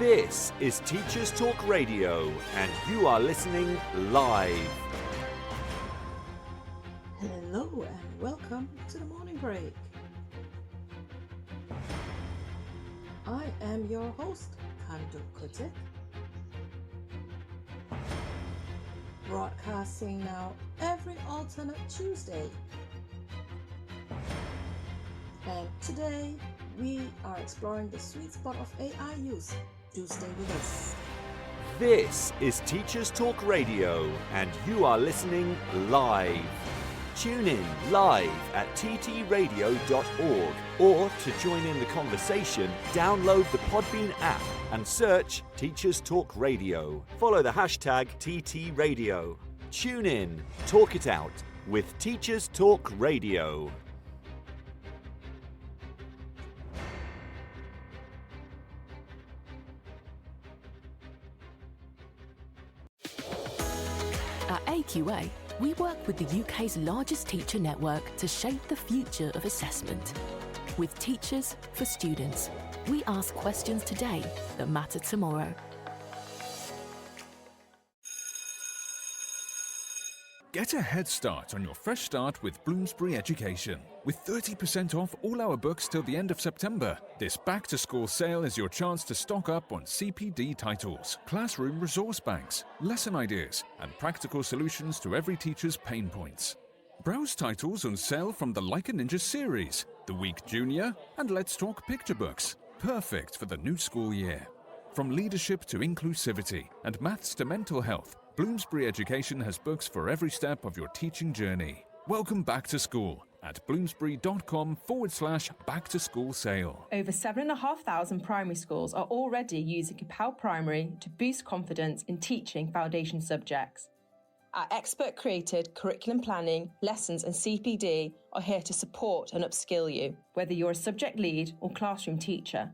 This is Teachers Talk Radio, and you are listening live. Hello and welcome to the morning break. I am your host, Khanh-Duc Kuttig, broadcasting now every alternate Tuesday. And today we are exploring the sweet spot of AI use. Do stay with us. This is Teachers Talk Radio, and you are listening live. Tune in live at ttradio.org, or to join in the conversation, download the Podbean app and search Teachers Talk Radio. Follow the hashtag TTRadio. Tune in, talk it out with Teachers Talk Radio. At AQA, we work with the UK's largest teacher network to shape the future of assessment. With teachers for students, we ask questions today that matter tomorrow. Get a head start on your fresh start with Bloomsbury Education. With 30% off all our books till the end of September, this back-to-school sale is your chance to stock up on CPD titles, classroom resource banks, lesson ideas, and practical solutions to every teacher's pain points. Browse titles on sale from the Like a Ninja series, The Week Junior, and Let's Talk picture books, perfect for the new school year. From leadership to inclusivity and maths to mental health, Bloomsbury Education has books for every step of your teaching journey. Welcome back to school at bloomsbury.com/back-to-school sale. Over 7,500 primary schools are already using Kapow Primary to boost confidence in teaching foundation subjects. Our expert-created curriculum planning, lessons and CPD are here to support and upskill you, whether you're a subject lead or classroom teacher.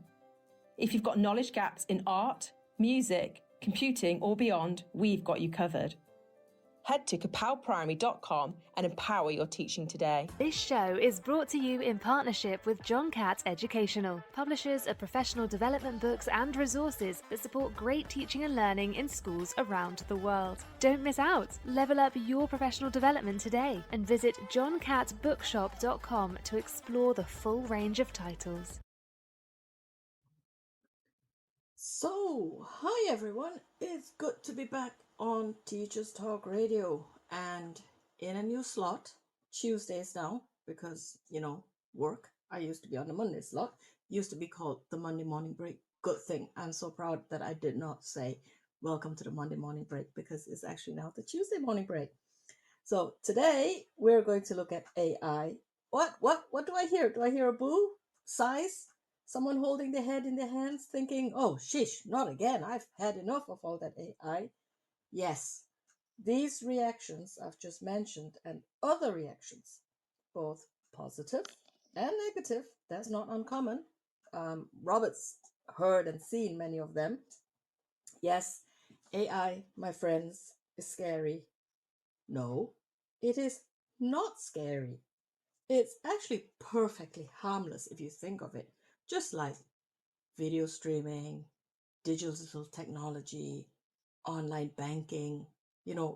If you've got knowledge gaps in art, music, computing or beyond, we've got you covered. Head to kapowprimary.com and empower your teaching today. This show is brought to you in partnership with John Catt Educational, publishers of professional development books and resources that support great teaching and learning in schools around the world. Don't miss out. Level up your professional development today and visit johncattbookshop.com to explore the full range of titles. So, hi everyone, it's good to be back on Teachers Talk Radio and in a new slot, Tuesdays now, because, work. I used to be on the Monday slot, used to be called the Monday morning break. Good thing. I'm so proud that I did not say welcome to the Monday morning break, because it's actually now the Tuesday morning break. So today we're going to look at AI. What do I hear? Do I hear a boo? Sighs? Someone holding their head in their hands thinking, oh, sheesh, not again. I've had enough of all that AI. Yes, these reactions I've just mentioned and other reactions, both positive and negative, that's not uncommon. Robert's heard and seen many of them. Yes, AI, my friends, is scary. No, it is not scary. It's actually perfectly harmless if you think of it. Just like video streaming, digital technology, online banking,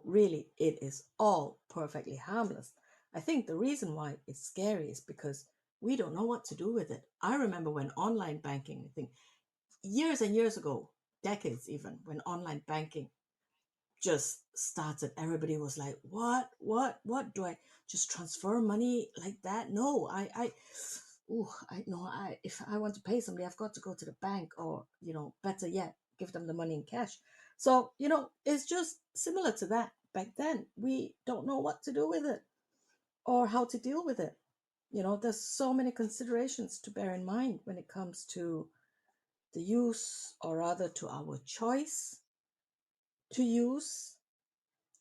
really it is all perfectly harmless. I think the reason why it's scary is because we don't know what to do with it. I remember when online banking, I think years and years ago, decades even, when online banking just started, everybody was like, what do I just transfer money like that? No, if I want to pay somebody, I've got to go to the bank, or, better yet, give them the money in cash. So, it's just similar to that. Back then, we don't know what to do with it or how to deal with it. There's so many considerations to bear in mind when it comes to the use, or rather to our choice to use,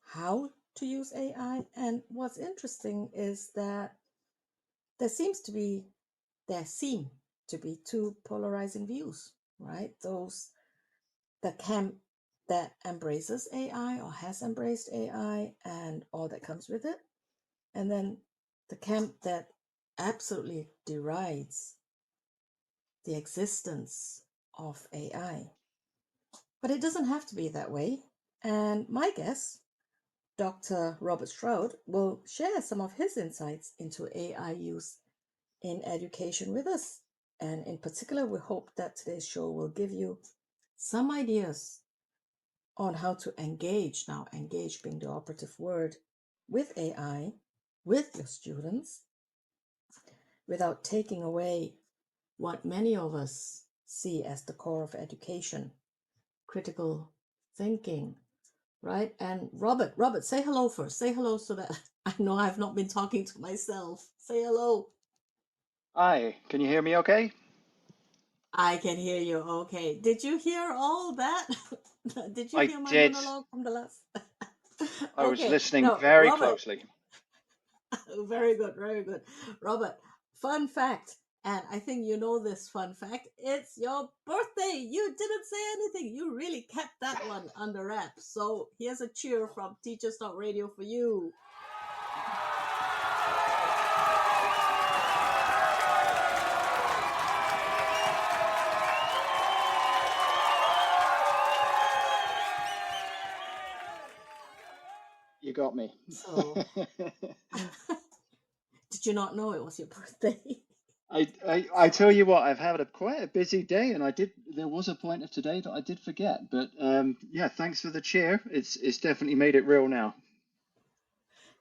how to use AI. And what's interesting is that there seem to be two polarizing views, right? The camp that embraces AI or has embraced AI and all that comes with it, and then the camp that absolutely derides the existence of AI. But it doesn't have to be that way. And my guest, Dr. Robert Stroud, will share some of his insights into AI use in education with us. And in particular, we hope that today's show will give you some ideas on how to engage, now engage being the operative word, with AI, with your students, without taking away what many of us see as the core of education, critical thinking, right? And Robert, say hello first. Say hello so that I know I've not been talking to myself. Say hello. Hi, can you hear me okay? I can hear you. Okay. Did you hear all that? Did you I hear my did. monologue from the last? I was Okay. listening Now, very Robert, closely. very good, very good. Robert, fun fact, and I think you know this fun fact. It's your birthday. You didn't say anything. You really kept that one under wraps. So here's a cheer from Teachers Talk Radio for you. You got me. So, did you not know it was your birthday? I tell you what, I've had quite a busy day, and there was a point of today that I did forget, but yeah, thanks for the cheer. It's definitely made it real now.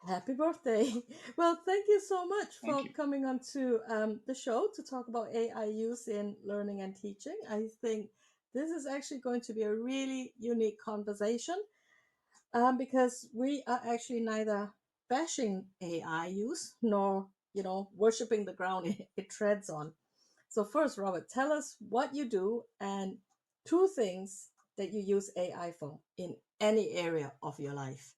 Happy birthday. Well, thank you so much Thank for you. coming on to the show to talk about AI use in learning and teaching. I think this is actually going to be a really unique conversation because we are actually neither bashing AI use nor, worshiping the ground it treads on. So, first, Robert, tell us what you do and two things that you use AI for in any area of your life.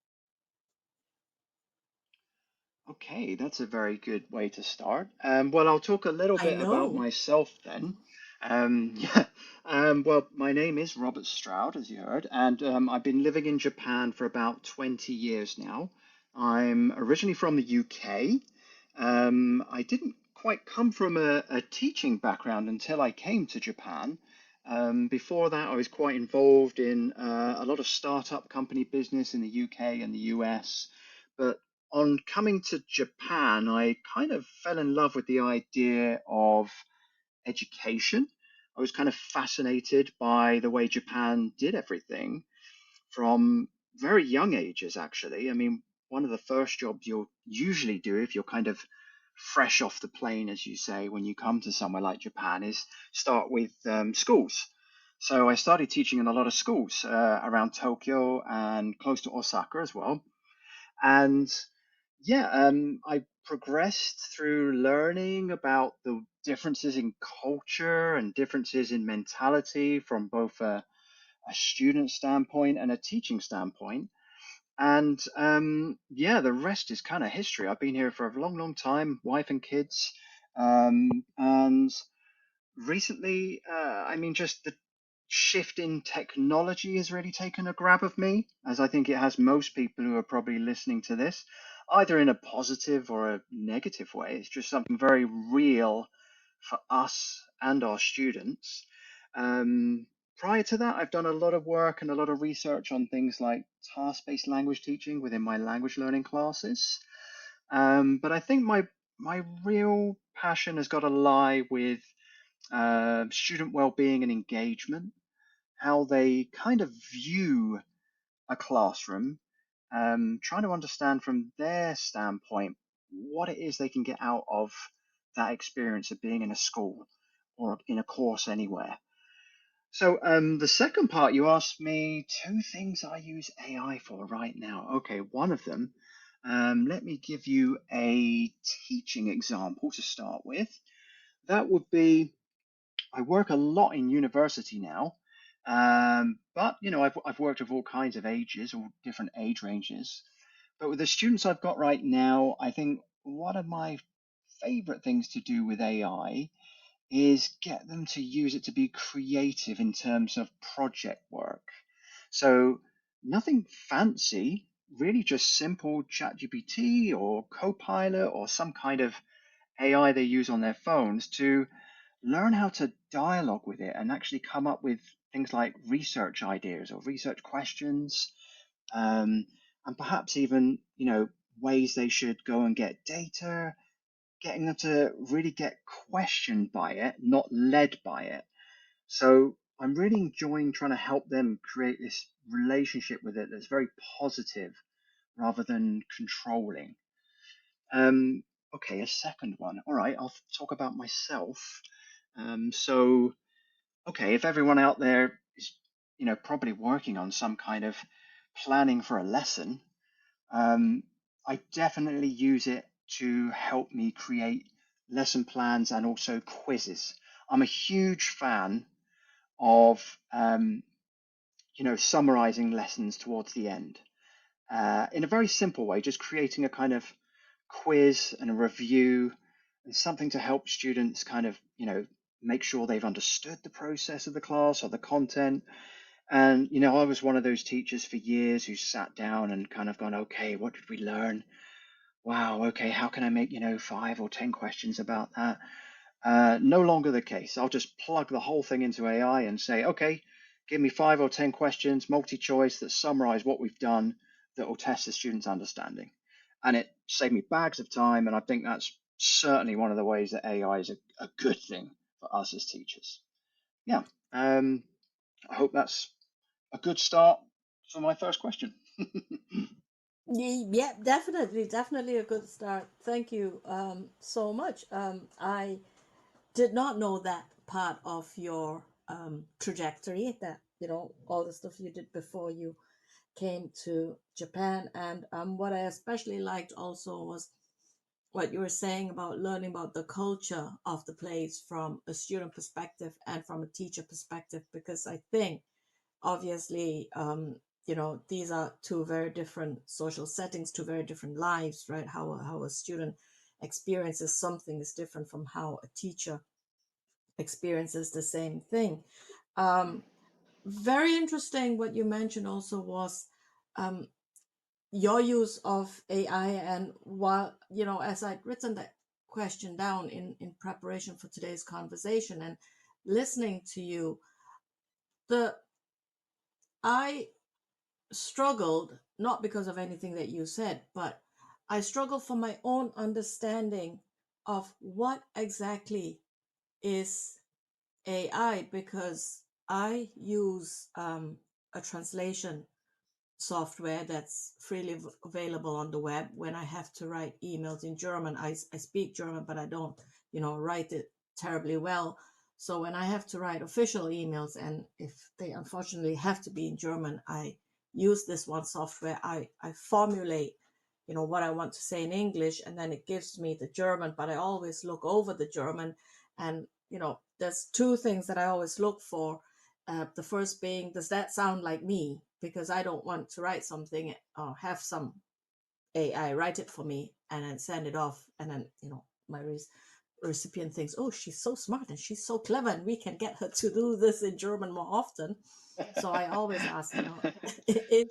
Okay, that's a very good way to start. Well, I'll talk a little I bit about know. myself then. Yeah. Well, my name is Robert Stroud, as you heard, and I've been living in Japan for about 20 years now. I'm originally from the UK. I didn't quite come from a teaching background until I came to Japan. Before that, I was quite involved in a lot of startup company business in the UK and the US. But on coming to Japan, I kind of fell in love with the idea of education. I was kind of fascinated by the way Japan did everything from very young ages, actually. I mean, one of the first jobs you'll usually do if you're kind of fresh off the plane, as you say, when you come to somewhere like Japan, is start with schools. So I started teaching in a lot of schools around Tokyo and close to Osaka as well. And yeah, I progressed through learning about the differences in culture and differences in mentality from both a student standpoint and a teaching standpoint. And yeah, the rest is kind of history. I've been here for a long, long time, wife and kids. And recently, I mean, just the shift in technology has really taken a grab of me, as I think it has most people who are probably listening to this, either in a positive or a negative way. It's just something very real for us and our students. Prior to that, I've done a lot of work and a lot of research on things like task-based language teaching within my language learning classes. But I think my real passion has got to lie with student well-being and engagement, how they kind of view a classroom, trying to understand from their standpoint what it is they can get out of that experience of being in a school or in a course anywhere. So the second part, you asked me two things I use AI for right now. Okay, one of them, let me give you a teaching example to start with. That would be I work a lot in university now, but I've worked with all kinds of ages, all different age ranges. But with the students I've got right now, I think one of my favorite things to do with AI is get them to use it to be creative in terms of project work. So nothing fancy, really just simple ChatGPT or Copilot or some kind of AI they use on their phones to learn how to dialogue with it and actually come up with things like research ideas or research questions, and perhaps even, ways they should go and get data, getting them to really get questioned by it, not led by it. So I'm really enjoying trying to help them create this relationship with it that's very positive rather than controlling. Um, okay, a second one. All right, I'll talk about myself. So, okay, if everyone out there is, probably working on some kind of planning for a lesson, I definitely use it to help me create lesson plans and also quizzes. I'm a huge fan of, summarizing lessons towards the end in a very simple way, just creating a kind of quiz and a review and something to help students kind of, make sure they've understood the process of the class or the content. And, I was one of those teachers for years who sat down and kind of gone, okay, what did we learn? Wow, okay, how can I make, 5 or 10 questions about that? No longer the case. I'll just plug the whole thing into AI and say, okay, give me 5 or 10 questions, multi-choice, that summarize what we've done that will test the student's understanding. And it saved me bags of time. And I think that's certainly one of the ways that AI is a good thing for us as teachers. Yeah. I hope that's a good start for my first question. Yeah, definitely a good start. Thank you so much. I did not know that part of your trajectory, that all the stuff you did before you came to Japan. And what I especially liked also was what you were saying about learning about the culture of the place from a student perspective and from a teacher perspective, because I think obviously these are two very different social settings, two very different lives, right? How a student experiences something is different from how a teacher experiences the same thing. Very interesting what you mentioned also was um, your use of AI. And while, as I'd written that question down in preparation for today's conversation and listening to you, the I struggled, not because of anything that you said, but I struggled for my own understanding of what exactly is AI, because I use a translation software that's freely available on the web. When I have to write emails in German, I speak German, but I don't, write it terribly well. So when I have to write official emails, and if they unfortunately have to be in German, I use this one software. I formulate, what I want to say in English, and then it gives me the German, but I always look over the German. And, there's two things that I always look for. The first being, does that sound like me? Because I don't want to write something or have some AI write it for me and then send it off. And then, my recipient thinks, oh, she's so smart and she's so clever, and we can get her to do this in German more often. So I always ask, is,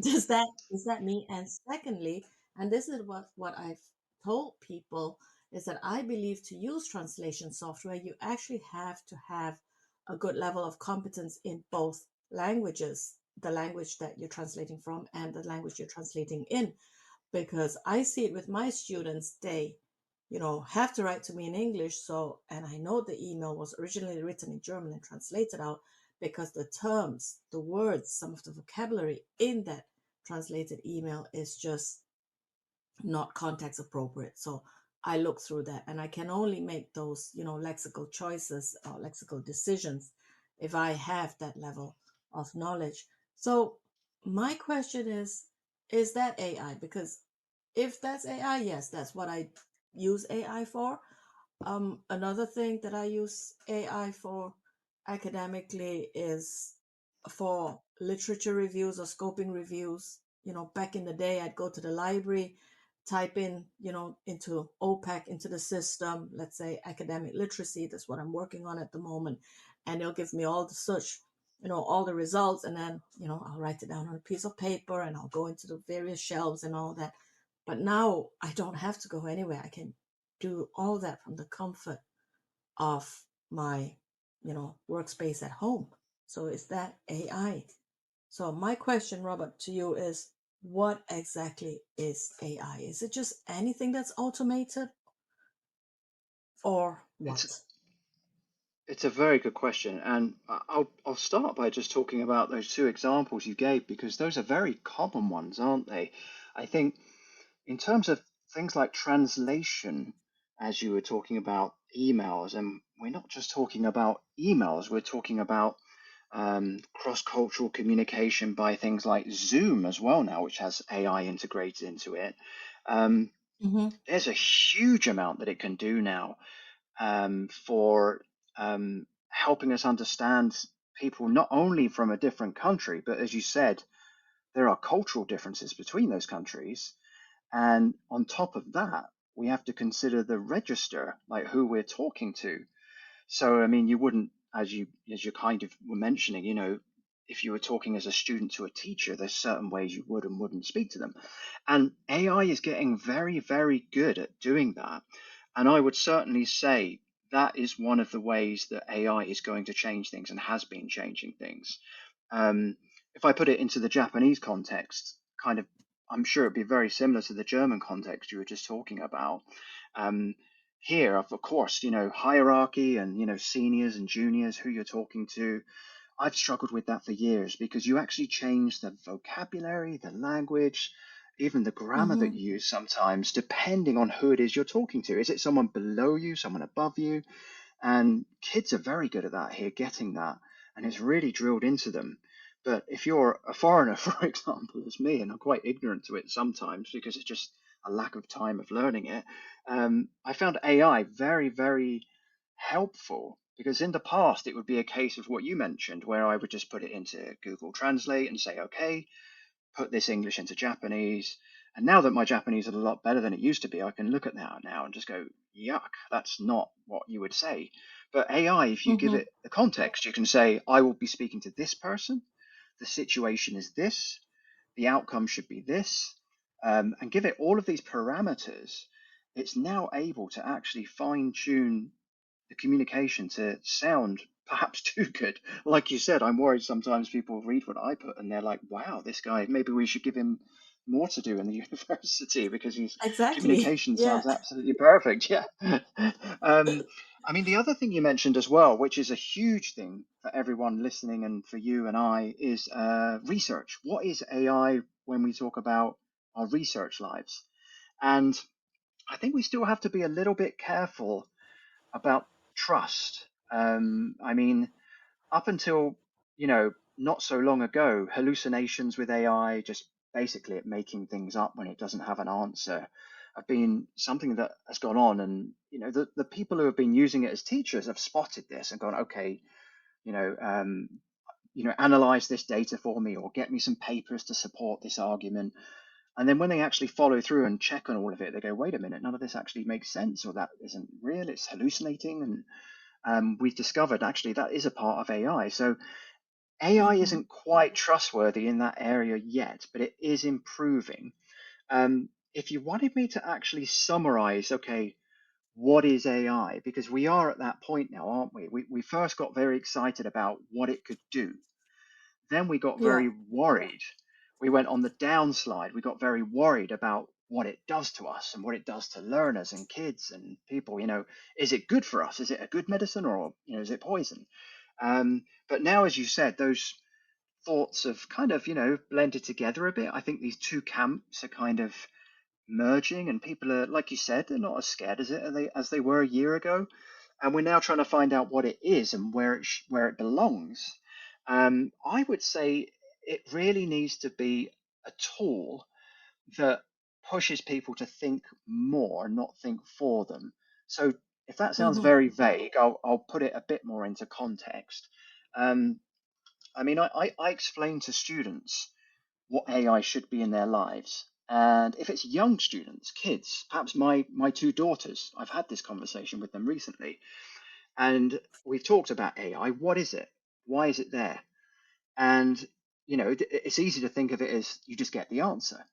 is that me? And secondly, and this is what I've told people, is that I believe to use translation software, you actually have to have a good level of competence in both languages, the language that you're translating from and the language you're translating in. Because I see it with my students, they have to write to me in English. So, and I know the email was originally written in German and translated out, because the terms, the words, some of the vocabulary in that translated email is just not context appropriate. So I look through that, and I can only make those, lexical choices or lexical decisions if I have that level of knowledge. So my question is that AI? Because if that's AI, yes, that's what I use AI for. Another thing that I use AI for academically is for literature reviews or scoping reviews. Back in the day, I'd go to the library, type in, into OPAC, into the system, let's say academic literacy. That's what I'm working on at the moment. And it'll give me all the search, all the results. And then, I'll write it down on a piece of paper and I'll go into the various shelves and all that. But now I don't have to go anywhere. I can do all that from the comfort of my, workspace at home. So is that AI? So my question, Robert, to you is, what exactly is AI? Is it just anything that's automated or It's what? it's a very good question, and I'll start by just talking about those two examples you gave because those are very common ones, aren't they? I think in terms of things like translation, as you were talking about emails, and we're not just talking about emails, we're talking about cross-cultural communication by things like Zoom as well now, which has AI integrated into it. Um, Mm-hmm. there's a huge amount that it can do now for helping us understand people not only from a different country, but as you said, there are cultural differences between those countries. And on top of that, we have to consider the register, like who we're talking to. So, I mean, you wouldn't, as you kind of were mentioning, if you were talking as a student to a teacher, there's certain ways you would and wouldn't speak to them. And AI is getting very, very good at doing that. And I would certainly say that is one of the ways that AI is going to change things and has been changing things. Um, if I put it into the Japanese context, kind of, I'm sure it'd be very similar to the German context you were just talking about. Um, Here, of course, hierarchy and, seniors and juniors, who you're talking to. I've struggled with that for years because you actually change the vocabulary, the language, even the grammar Mm-hmm. that you use sometimes, depending on who it is you're talking to. Is it someone below you, someone above you? And kids are very good at that here, getting that, and it's really drilled into them. But if you're a foreigner, for example, as me, and I'm quite ignorant to it sometimes because it's just a lack of time of learning it, I found AI very, very helpful because in the past it would be a case of what you mentioned, where I would just put it into Google Translate and say, okay, put this English into Japanese. And now that my Japanese is a lot better than it used to be, I can look at that now and just go, yuck, that's not what you would say. But AI, if you give Mm-hmm. it the context, you can say, I will be speaking to this person, the situation is this, the outcome should be this, and give it all of these parameters. It's now able to actually fine tune the communication to sound perhaps too good. Like you said, I'm worried sometimes people read what I put and they're like, wow, this guy, maybe we should give him more to do in the university because his Exactly. communication Yeah. sounds absolutely perfect. Yeah. um, I mean, the other thing you mentioned as well, which is a huge thing for everyone listening and for you and I, is research. What is AI when we talk about our research lives? And I think we still have to be a little bit careful about trust. I mean, up until, not so long ago, hallucinations with AI, just basically it making things up when it doesn't have an answer, have been something that has gone on. And, the people who have been using it as teachers have spotted this and gone, okay, you know, um, analyze this data for me or get me some papers to support this argument. And then when they actually follow through and check on all of it, they go, wait a minute, none of this actually makes sense, or that isn't real, it's hallucinating. And we've discovered actually that is a part of AI. So AI Mm-hmm. isn't quite trustworthy in that area yet, but it is improving. If you wanted me to actually summarize, okay, what is AI? Because we are at that point now, aren't we? We first got very excited about what it could do. Then we got Yeah. very worried. We went on the downslide. We got very worried about what it does to us and what it does to learners and kids and people. Is it good for us? Is it a good medicine, or is it poison? But now, as you said, those thoughts have kind of blended together a bit. I think these two camps are kind of merging, and people are, like you said, they're not as scared as they were a year ago, and we're now trying to find out what it is and where it belongs. I would say it really needs to be a tool that pushes people to think more, not think for them. So if that sounds Mm-hmm. very vague, I'll put it a bit more into context. Um, I mean, I explain to students what AI should be in their lives. And if it's young students, kids, perhaps my two daughters, I've had this conversation with them recently, and we've talked about AI. What is it? Why is it there? And it's easy to think of it as you just get the answer.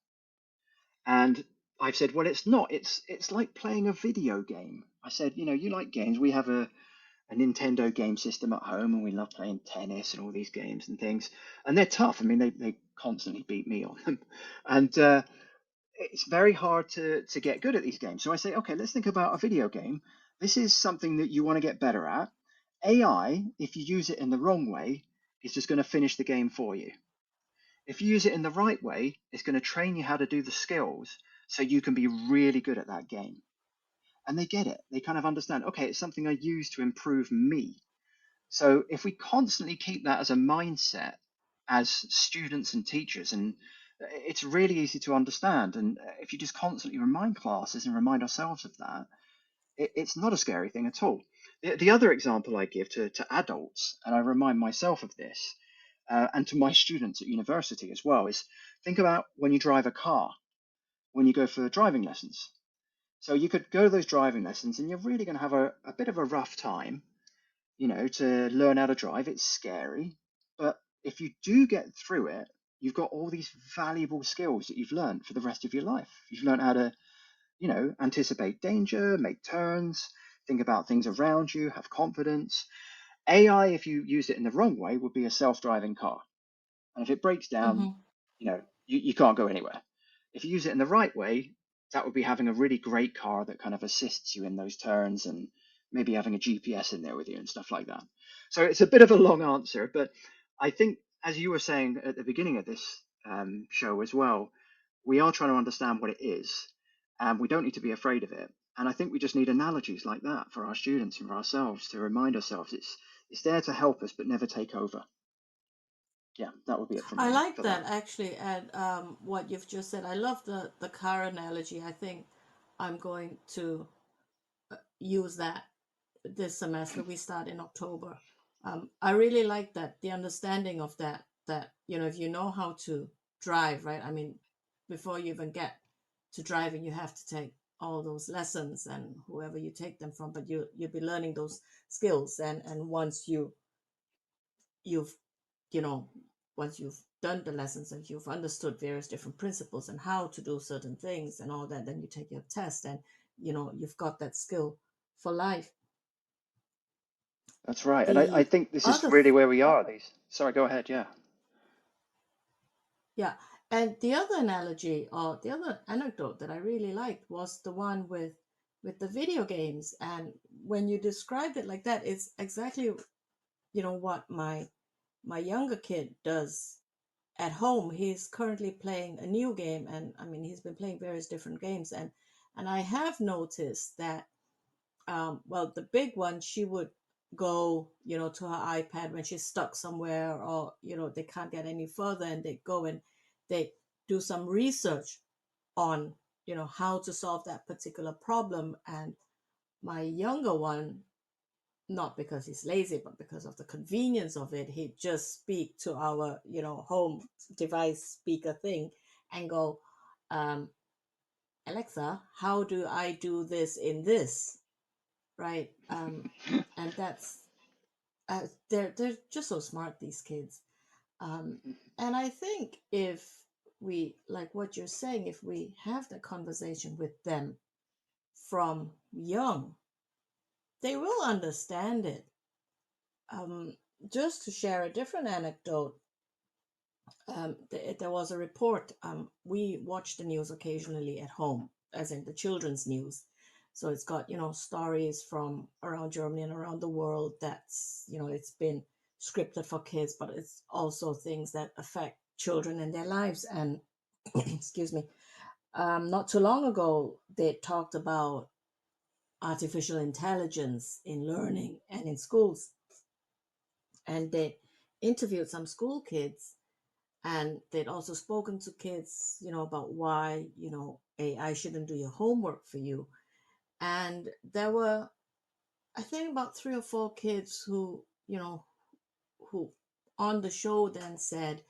And I've said, well, it's not. It's like playing a video game. I said, you like games. We have a Nintendo game system at home, and we love playing tennis and all these games and things. And they're tough. I mean, they constantly beat me on them, and it's very hard to get good at these games. So I say, okay, let's think about a video game. This is something that you want to get better at. AI, if you use it in the wrong way, is just going to finish the game for you. If you use it in the right way, it's going to train you how to do the skills so you can be really good at that game. And they get it. They kind of understand, okay, it's something I use to improve me. So if we constantly keep that as a mindset as students and teachers, and it's really easy to understand. And if you just constantly remind classes and remind ourselves of that, it's not a scary thing at all. The other example I give to adults, and I remind myself of this, and to my students at university as well, is think about when you drive a car, when you go for driving lessons. So you could go to those driving lessons and you're really going to have a bit of a rough time, to learn how to drive. It's scary. But if you do get through it, you've got all these valuable skills that you've learned for the rest of your life. You've learned how to, anticipate danger, make turns, think about things around you, have confidence. AI, if you use it in the wrong way, would be a self-driving car. And if it breaks down, Mm-hmm. you can't go anywhere. If you use it in the right way, that would be having a really great car that kind of assists you in those turns, and maybe having a GPS in there with you and stuff like that. So it's a bit of a long answer, but I think, as you were saying at the beginning of this show as well, we are trying to understand what it is, and we don't need to be afraid of it. And I think we just need analogies like that for our students and for ourselves to remind ourselves it's there to help us, but never take over. Yeah, that would be it from I me like for that that. actually, and what you've just said. I love the car analogy. I think I'm going to use that this semester. We start in October. I really like that, the understanding of that. That if you know how to drive, right? I mean, before you even get to driving, you have to take all those lessons and whoever you take them from. But you'll be learning those skills, and once you've you know once you've done the lessons and you've understood various different principles and how to do certain things and all that, then you take your test, and you've got that skill for life. That's right. And I The think this is other really where we are. Sorry, go ahead. Yeah. Yeah, and the other analogy or the other anecdote that I really liked was the one with the video games. And when you described it like that, it's exactly what my younger kid does at home. He's currently playing a new game, and I mean he's been playing various different games, and I have noticed that well, the big one, she would go to her iPad when she's stuck somewhere, or they can't get any further, and they go and they do some research on how to solve that particular problem. And my younger one, not because he's lazy, but because of the convenience of it, he just speak to our home device speaker thing and go, um, Alexa, how do I do this in this, right? And that's they're just so smart, these kids. um, and I think if we, like what you're saying, if we have the conversation with them from young, they will understand it. um, just to share a different anecdote, there was a report. We watch the news occasionally at home, as in the children's news. So it's got stories from around Germany and around the world. That's it's been scripted for kids, but it's also things that affect children in their lives. And excuse me, not too long ago they talked about artificial intelligence in learning and in schools, and they interviewed some school kids, and they'd also spoken to kids about why AI shouldn't do your homework for you. And there were, I think, about 3 or 4 kids who on the show then said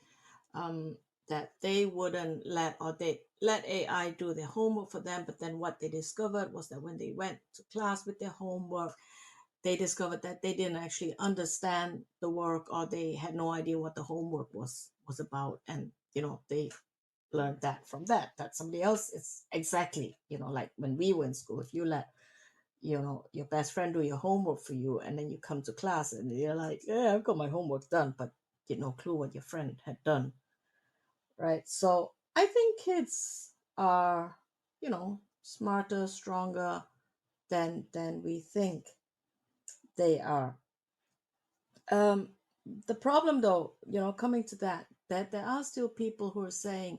um, that they wouldn't let, or they let AI do their homework for them. But then what they discovered was that when they went to class with their homework, they discovered that they didn't actually understand the work, or they had no idea what the homework was about. And they learned that from that somebody else is exactly like when we were in school. If you let your best friend do your homework for you, and then you come to class and you're like, yeah, I've got my homework done, but you had no clue what your friend had done, right? So I think kids are, smarter, stronger than we think they are. Um, the problem, though, coming to that there are still people who are saying,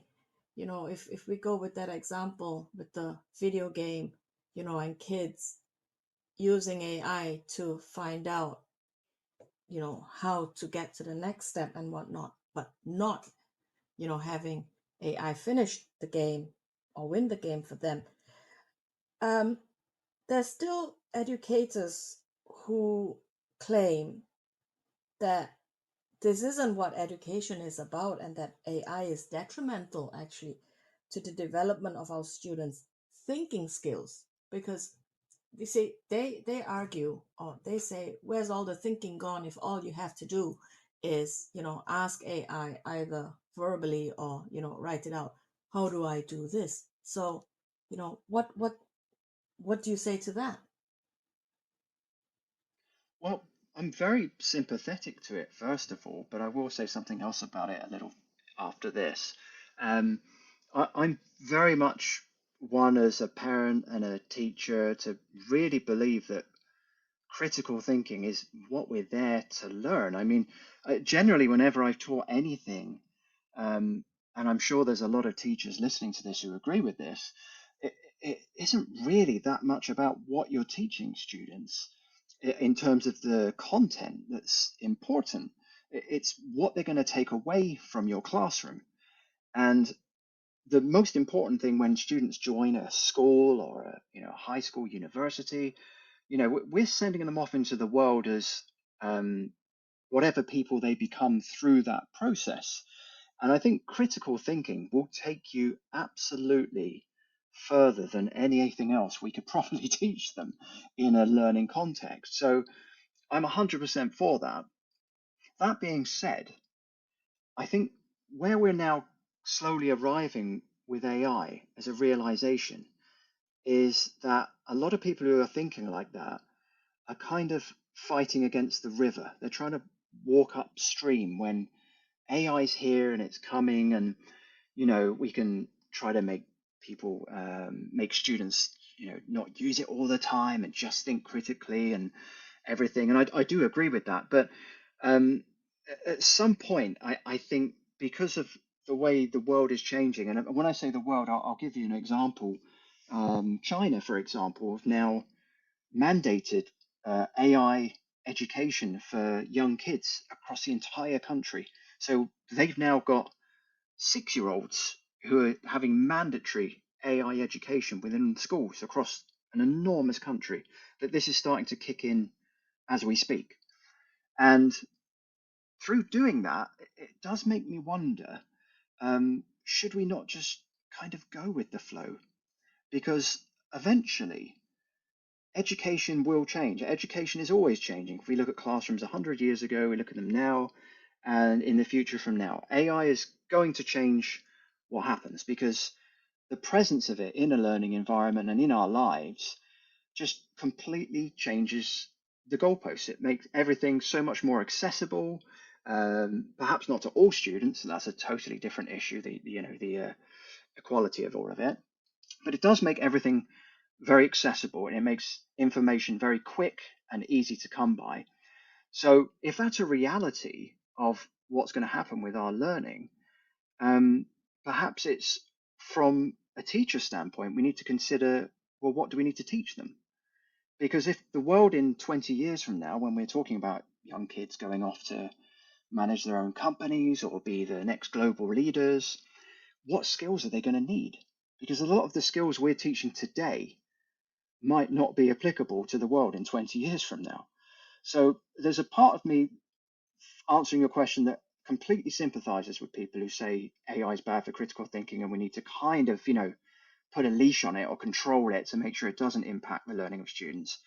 if we go with that example with the video game, and kids using AI to find out, how to get to the next step and whatnot, but not, having AI finish the game or win the game for them. Um, there's still educators who claim that this isn't what education is about, and that AI is detrimental actually to the development of our students' thinking skills. Because they argue, or they say, where's all the thinking gone if all you have to do is, ask AI either verbally or, write it out. How do I do this? So, what do you say to that? Well, I'm very sympathetic to it, first of all, but I will say something else about it a little after this. Um, I'm very much one as a parent and a teacher to really believe that critical thinking is what we're there to learn. I mean, generally, whenever I've taught anything, um, and I'm sure there's a lot of teachers listening to this who agree with this, it, it isn't really that much about what you're teaching students in terms of the content that's important. It's what they're going to take away from your classroom. And the most important thing when students join a school or a high school, university, we're sending them off into the world as um, whatever people they become through that process. And I think critical thinking will take you absolutely further than anything else we could probably teach them in a learning context. So I'm 100% for that. That being said, I think where we're now slowly arriving with AI as a realization is that a lot of people who are thinking like that are kind of fighting against the river. They're trying to walk upstream when AI's here and it's coming, and we can try to make people make students not use it all the time and just think critically and everything. And I do agree with that, but um, at some point, I think because of the way the world is changing, and when I say the world, I'll give you an example. China, for example, have now mandated AI education for young kids across the entire country. So they've now got 6-year-olds who are having mandatory AI education within schools across an enormous country. That this is starting to kick in as we speak. And through doing that, it does make me wonder, should we not just kind of go with the flow? Because eventually, education will change. Education is always changing. If we look at classrooms 100 years ago, we look at them now, and in the future from now, AI is going to change what happens because the presence of it in a learning environment and in our lives just completely changes the goalposts. It makes everything so much more accessible. Perhaps not to all students, and that's a totally different issue. The equality of all of it, but it does make everything very accessible, and it makes information very quick and easy to come by. So if that's a reality of what's going to happen with our learning, um, perhaps it's from a teacher standpoint, we need to consider, well, what do we need to teach them? Because if the world in 20 years from now, when we're talking about young kids going off to manage their own companies or be the next global leaders, what skills are they going to need? Because a lot of the skills we're teaching today might not be applicable to the world in 20 years from now. So there's a part of me answering your question that completely sympathizes with people who say AI is bad for critical thinking and we need to kind of, put a leash on it or control it to make sure it doesn't impact the learning of students.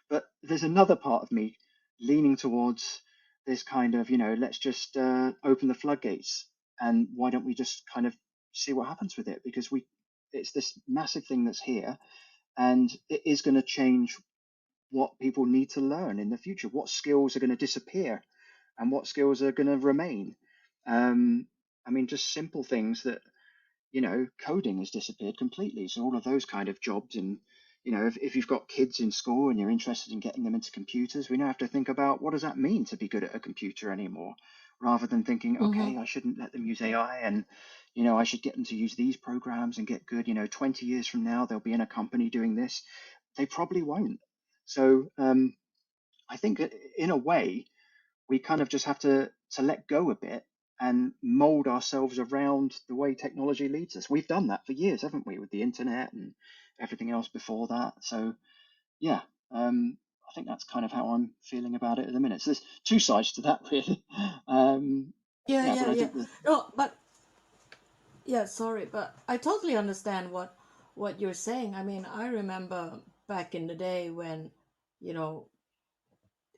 But there's another part of me leaning towards this kind of, let's just open the floodgates, and why don't we just kind of see what happens with it? Because it's this massive thing that's here, and it is going to change what people need to learn in the future, what skills are going to disappear and what skills are going to remain. I mean, just simple things that, coding has disappeared completely. So all of those kind of jobs, and if you've got kids in school and you're interested in getting them into computers, we now have to think about what does that mean to be good at a computer anymore, rather than thinking, Mm-hmm. okay, I shouldn't let them use AI, and I should get them to use these programs and get good. 20 years from now they'll be in a company doing this. They probably won't. So I think in a way we kind of just have to let go a bit and mold ourselves around the way technology leads us. We've done that for years, haven't we, with the internet and everything else before that. So yeah, I think that's kind of how I'm feeling about it at the minute. So there's two sides to that, really. Yeah, Yeah, but yeah, I yeah. think that. No, but yeah, sorry, but I totally understand what you're saying. I mean, I remember back in the day when, you know,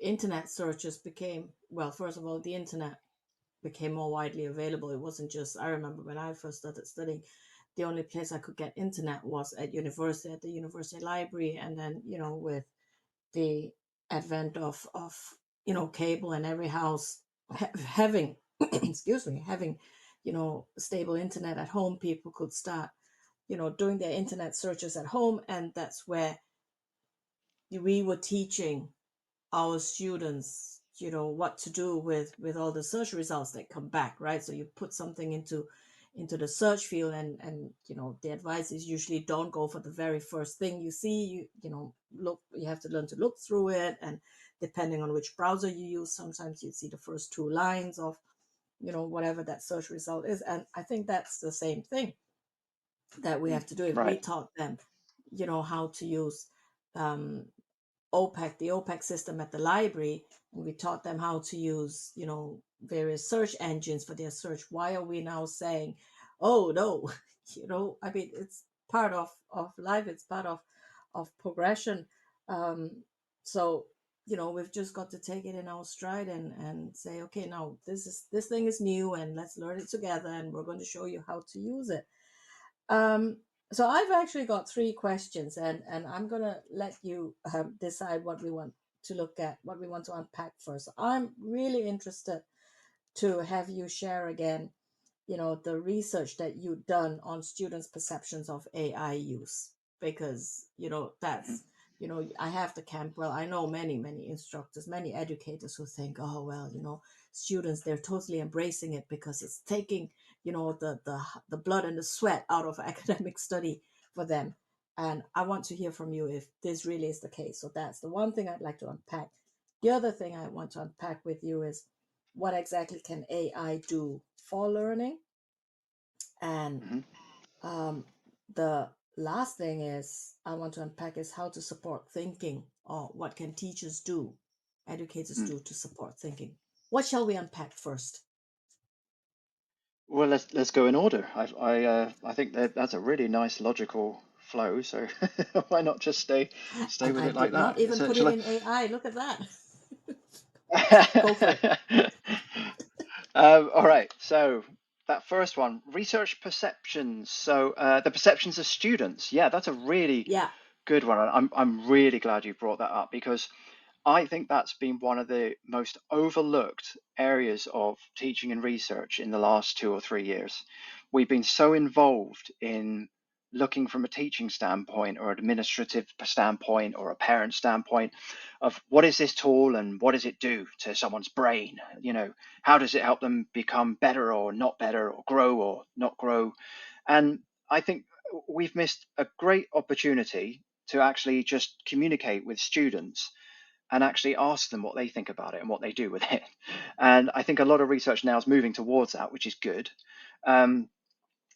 internet searches became, well, first of all, the internet became more widely available. It wasn't just, I remember when I first started studying, the only place I could get internet was at university, at the university library. And then, with the advent of cable and every house having excuse me, having stable internet at home, people could start doing their internet searches at home. And that's where we were teaching our students what to do with all the search results that come back, right? So you put something into the search field, and the advice is usually don't go for the very first thing you see. Look, you have to learn to look through it, and depending on which browser you use, sometimes you see the first two lines of whatever that search result is. And I think that's the same thing that we have to do. If we Right. taught them how to use um, OPEC, the OPEC system at the library, and we taught them how to use, various search engines for their search. Why are we now saying, oh no, I mean, it's part of life, it's part of progression. Um, so, we've just got to take it in our stride and say, okay, now this thing is new, and let's learn it together, and we're going to show you how to use it. Um, so I've actually got three questions, and I'm gonna let you decide what we want to look at, what we want to unpack first. I'm really interested to have you share again, the research that you've done on students' perceptions of AI use, because Mhm. that's I have the camp. Well, I know many instructors, many educators who think, oh well, students, they're totally embracing it because it's taking the blood and the sweat out of academic study for them. And I want to hear from you if this really is the case. So that's the one thing I'd like to unpack. The other thing I want to unpack with you is what exactly can AI do for learning? And Mhm. um, the last thing is I want to unpack is how to support thinking, or what can teachers do, educators Mm. do to support thinking. What shall we unpack first? Well, let's go in order. I think that's a really nice logical flow. So why not just stay And with I it like did not that? even So put it shall in AI. Look at that. Go for it. I? All right. So that first one, research perceptions. So the perceptions of students. Yeah, that's a really Yeah. good one. I'm really glad you brought that up because I think that's been one of the most overlooked areas of teaching and research in the last 2 or 3 years. We've been so involved in looking from a teaching standpoint or an administrative standpoint or a parent standpoint of what is this tool and what does it do to someone's brain? How does it help them become better or not better or grow or not grow? And I think we've missed a great opportunity to actually just communicate with students and actually ask them what they think about it and what they do with it. And I think a lot of research now is moving towards that, which is good. Um,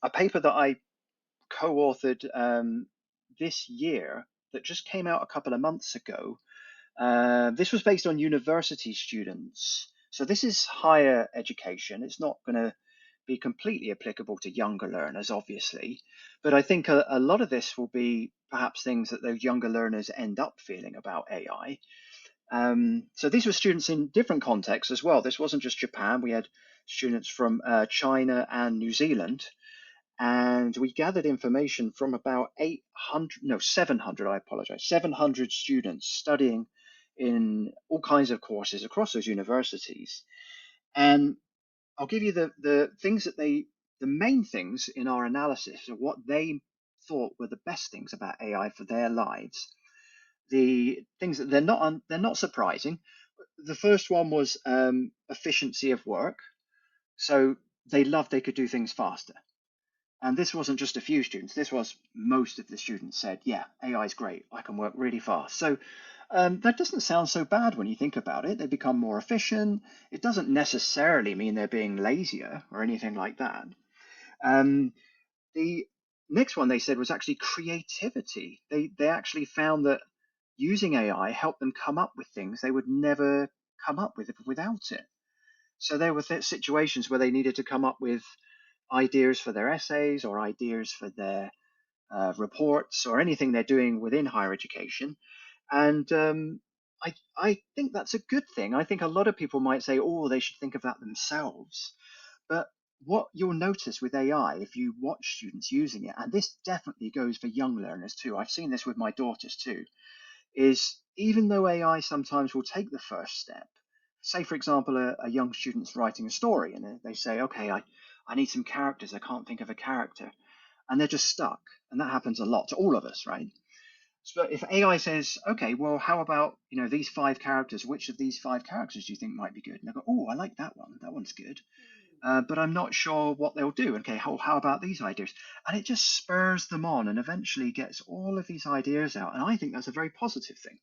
a paper that I co-authored this year that just came out a couple of months ago. This was based on university students. So this is higher education. It's not going to be completely applicable to younger learners, obviously. But I think a lot of this will be perhaps things that those younger learners end up feeling about AI. So these were students in different contexts as well. This wasn't just Japan. We had students from China and New Zealand. And we gathered information from about 700, I apologize, 700 students studying in all kinds of courses across those universities. And I'll give you the things that the main things in our analysis of what they thought were the best things about AI for their lives. The things that they're not surprising. The first one was efficiency of work. So they loved they could do things faster. And this wasn't just a few students, this was most of the students said, yeah, AI is great, I can work really fast. So that doesn't sound so bad when you think about it. They become more efficient. It doesn't necessarily mean they're being lazier or anything like that. Um, the next one they said was actually creativity. They actually found that using AI helped them come up with things they would never come up with without it. So there were situations where they needed to come up with ideas for their essays or ideas for their reports or anything they're doing within higher education. And I think that's a good thing. I think a lot of people might say, oh, they should think of that themselves. But what you'll notice with AI, if you watch students using it, and this definitely goes for young learners too, I've seen this with my daughters too, is even though AI sometimes will take the first step, say, for example, a young student's writing a story and they say, okay, I need some characters, I can't think of a character, and they're just stuck. And that happens a lot to all of us, right? So if AI says, okay, well, how about, these 5 characters, which of these 5 characters do you think might be good? And they go, oh, I like that one. That one's good. But I'm not sure what they'll do. Okay, how about these ideas? And it just spurs them on and eventually gets all of these ideas out. And I think that's a very positive thing.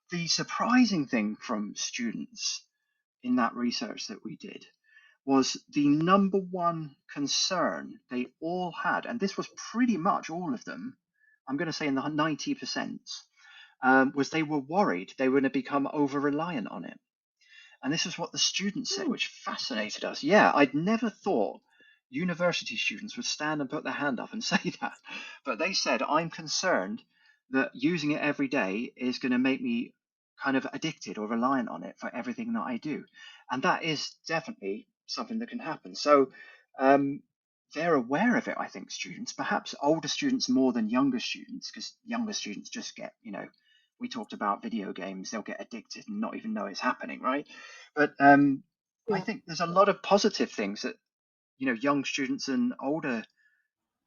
The surprising thing from students in that research that we did was the number one concern they all had, and this was pretty much all of them, I'm going to say in the 90%, was they were worried they were going to become over reliant on it. And this is what the students said, which fascinated us. Yeah, I'd never thought university students would stand and put their hand up and say that. But they said, I'm concerned that using it every day is going to make me kind of addicted or reliant on it for everything that I do. And that is definitely something that can happen. So they're aware of it, I think, students, perhaps older students more than younger students, because younger students just get, we talked about video games, they'll get addicted and not even know it's happening, right? But I think there's a lot of positive things that, young students and older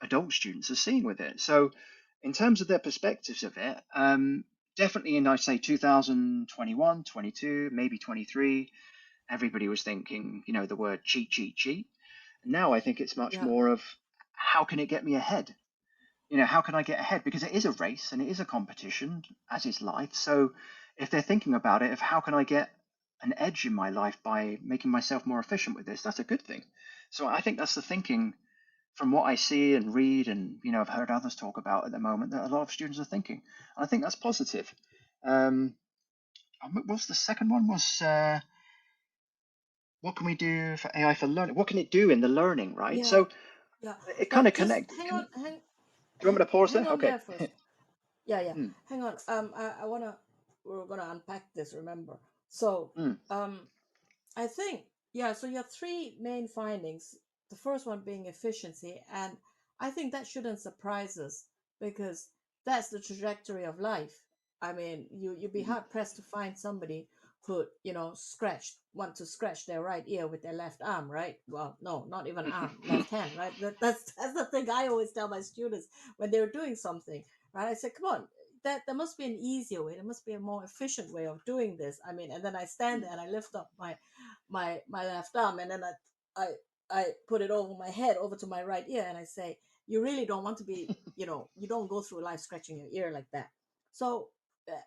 adult students are seeing with it. So in terms of their perspectives of it, definitely in, I'd say, 2021, 22, maybe 23, everybody was thinking, the word cheat, cheat, cheat. Now I think it's much Yeah. more of how can it get me ahead? How can I get ahead? Because it is a race and it is a competition, as is life. So if they're thinking about it, of how can I get an edge in my life by making myself more efficient with this, that's a good thing. So I think that's the thinking from what I see and read and, I've heard others talk about at the moment that a lot of students are thinking. And I think that's positive. Um, what's the second one? Was what can we do for AI for learning? What can it do in the learning, right? Yeah. So Yeah. it kind But of just connects. hang Do on, you want me to pause hang there? on Okay. there first. Yeah, yeah. Mm, Hang on. We're gonna unpack this, remember. So, mm, um, I think, yeah, so your three main findings, the first one being efficiency, and I think that shouldn't surprise us because that's the trajectory of life. I mean, you'd be mm, hard pressed to find somebody who, want to scratch their right ear with their left arm, right? Well, no, not even arm, left hand, right? That's the thing I always tell my students when they're doing something, right? I say, come on, that there must be an easier way. There must be a more efficient way of doing this. I mean, and then I stand mm, there and I lift up my left arm, and then I I put it over my head over to my right ear, and I say, you really don't want to be, you don't go through life scratching your ear like that. So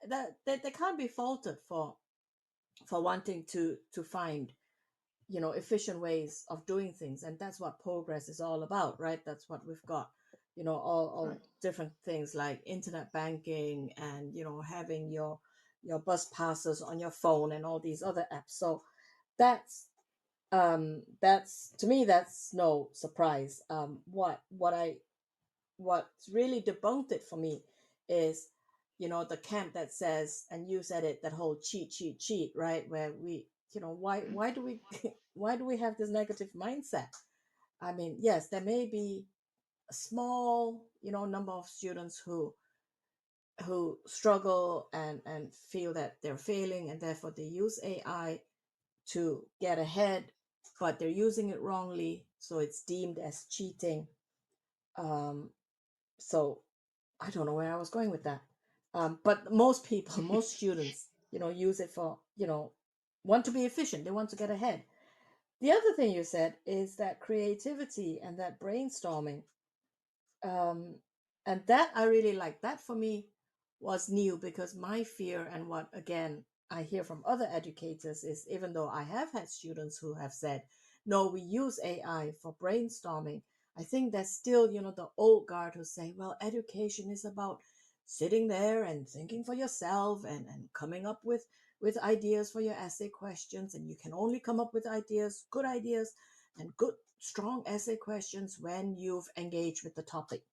that they can't be faulted for wanting to find, efficient ways of doing things, and that's what progress is all about, right? That's what we've got, all right. different things like internet banking and, having your bus passes on your phone and all these other apps. So that's to me, that's no surprise. What really debunked it for me is, the camp that says, and you said it, that whole cheat, cheat, cheat, right? Where we, why Mm, do we why do we have this negative mindset? I mean, yes, there may be a small, number of students who struggle and feel that they're failing, and therefore they use AI to get ahead, but they're using it wrongly, so it's deemed as cheating. So I don't know where I was going with that. But most people, most students, use it for, want to be efficient. They want to get ahead. The other thing you said is that creativity and that brainstorming. Um, and that I really like. That for me was new, because my fear, and what again I hear from other educators, is even though I have had students who have said, no, we use AI for brainstorming, I think there's still, the old guard who say, well, education is about sitting there and thinking for yourself, and coming up with ideas for your essay questions, and you can only come up with good ideas and good strong essay questions when you've engaged with the topic,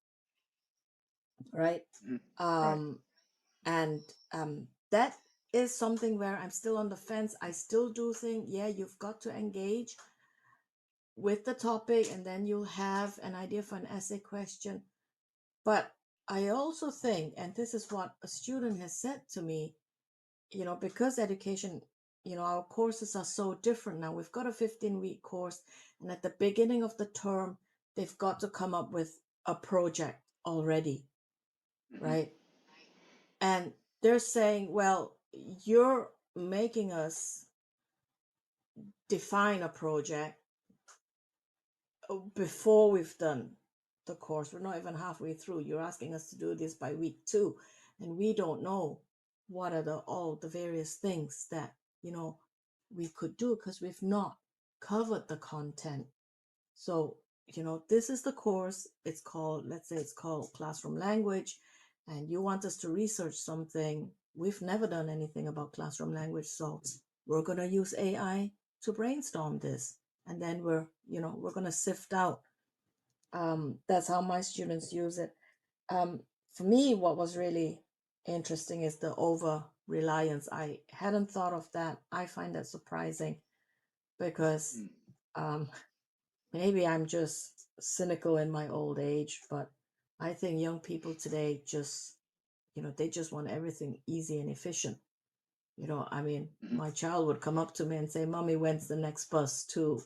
right? Mhm. Right. um and that is something where I'm still on the fence. I still do think, yeah, you've got to engage with the topic, and then you'll have an idea for an essay question. But I also think, and this is what a student has said to me, because education, our courses are so different now. We've got a 15-week course, and at the beginning of the term, they've got to come up with a project already, Hmm. right? And they're saying, well, you're making us define a project before we've done the course. We're not even halfway through. You're asking us to do this by week 2, and we don't know what are all the various things that we could do, because we've not covered the content. So, this is the course. It's called, let's say it's called Classroom Language, and you want us to research something. We've never done anything about classroom language, so we're going to use AI to brainstorm this. And then we're going to sift out. That's how my students use it. For me, what was really interesting is the over reliance. I hadn't thought of that. I find that surprising, because um, maybe I'm just cynical in my old age, but I think young people today just, they just want everything easy and efficient. I mean, Hmm. my child would come up to me and say, Mommy, when's the next bus to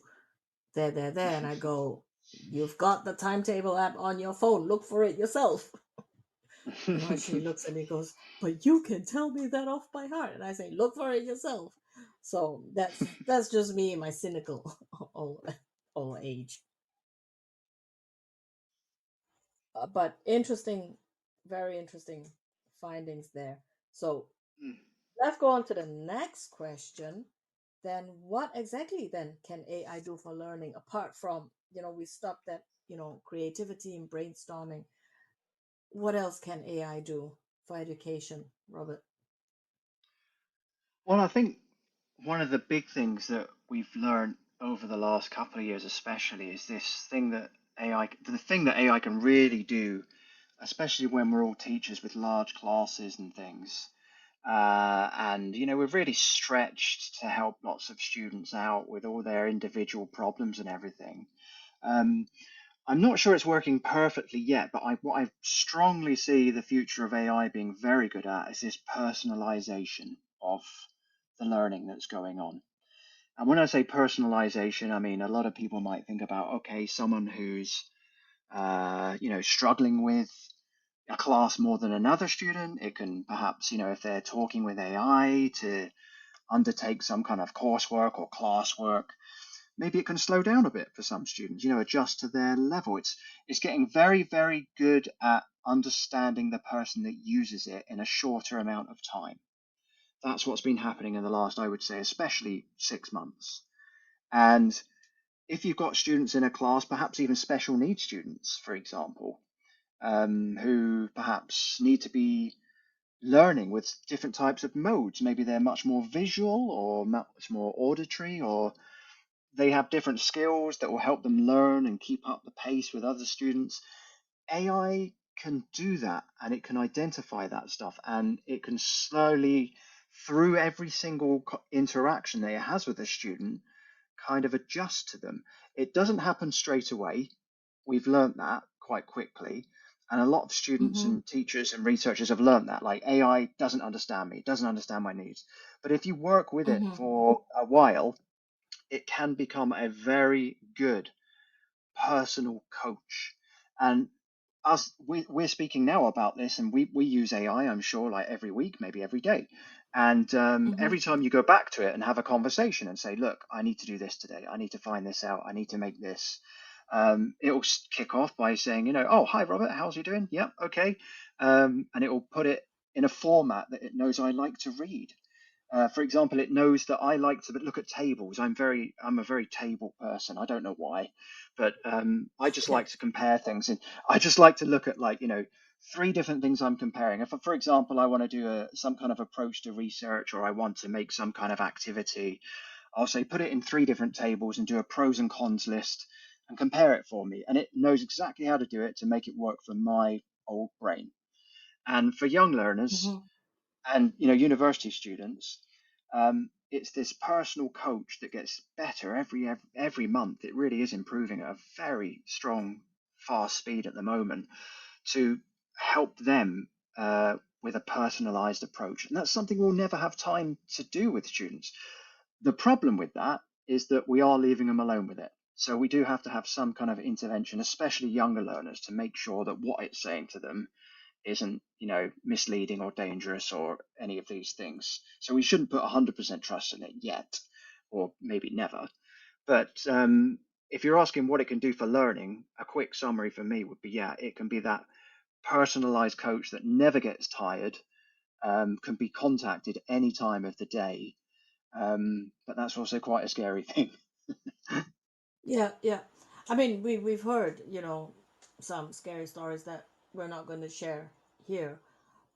there? And I go, you've got the timetable app on your phone. Look for it yourself. And she looks at me and goes, but you can tell me that off by heart. And I say, look for it yourself. So that's just me in my cynical old age. But interesting, very interesting findings there. So let's go on to the next question. Then what exactly then can AI do for learning, apart from, we stopped at, creativity and brainstorming. What else can AI do for education, Robert? Well, I think one of the big things that we've learned over the last couple of years, especially, is this thing that the thing that AI can really do, especially when we're all teachers with large classes and things. And, we've really stretched to help lots of students out with all their individual problems and everything. Um, I'm not sure it's working perfectly yet, but what I strongly see the future of AI being very good at is this personalization of the learning that's going on. And when I say personalization, I mean a lot of people might think about, okay, someone who's struggling with a class more than another student. It can perhaps, if they're talking with AI to undertake some kind of coursework or classwork, maybe it can slow down a bit for some students, adjust to their level. It's getting very, very good at understanding the person that uses it in a shorter amount of time. That's what's been happening in the last, I would say, especially 6 months. And if you've got students in a class, perhaps even special needs students, for example, who perhaps need to be learning with different types of modes. Maybe they're much more visual or much more auditory, or they have different skills that will help them learn and keep up the pace with other students. AI can do that, and it can identify that stuff, and it can slowly, through every single interaction that it has with a student, kind of adjust to them. It doesn't happen straight away. We've learned that quite quickly. And a lot of students Mm-hmm. and teachers and researchers have learned that, like AI doesn't understand me, it doesn't understand my needs. But if you work with it Mm-hmm. for a while, it can become a very good personal coach. And we're speaking now about this, and we use AI, I'm sure, like every week, maybe every day. And Mm-hmm. every time you go back to it and have a conversation and say, look, I need to do this today. I need to find this out. I need to make this. It will kick off by saying, oh, hi, Robert, how's you doing? Yep, okay. And it will put it in a format that it knows I like to read. For example, it knows that I like to look at tables. I'm a very table person. I don't know why, but I just Yeah. like to compare things, and I just like to look at, like, three different things I'm comparing. If, for example, I want to do some kind of approach to research, or I want to make some kind of activity, I'll say put it in three different tables and do a pros and cons list and compare it for me, and it knows exactly how to do it to make it work for my old brain. And for young learners Mm-hmm. and university students, it's this personal coach that gets better every month. It really is improving at a very strong, fast speed at the moment to help them with a personalized approach, and that's something we'll never have time to do with students. The problem with that is that we are leaving them alone with it. So we do have to have some kind of intervention, especially younger learners, to make sure that what it's saying to them isn't, misleading or dangerous or any of these things. So we shouldn't put 100% trust in it yet, or maybe never. But if you're asking what it can do for learning, a quick summary for me would be, yeah, it can be that personalized coach that never gets tired, can be contacted any time of the day. But that's also quite a scary thing. Yeah, yeah. I mean, we've heard, some scary stories that we're not going to share here.